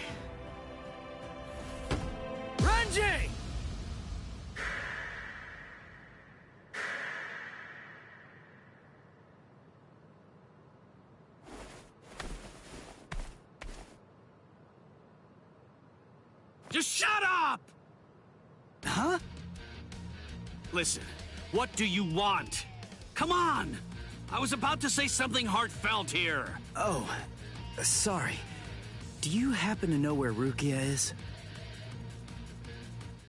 Just shut up! Huh? Listen, what do you want? Come on! I was about to say something heartfelt here. Oh, sorry. Do you happen to know where Rukia is?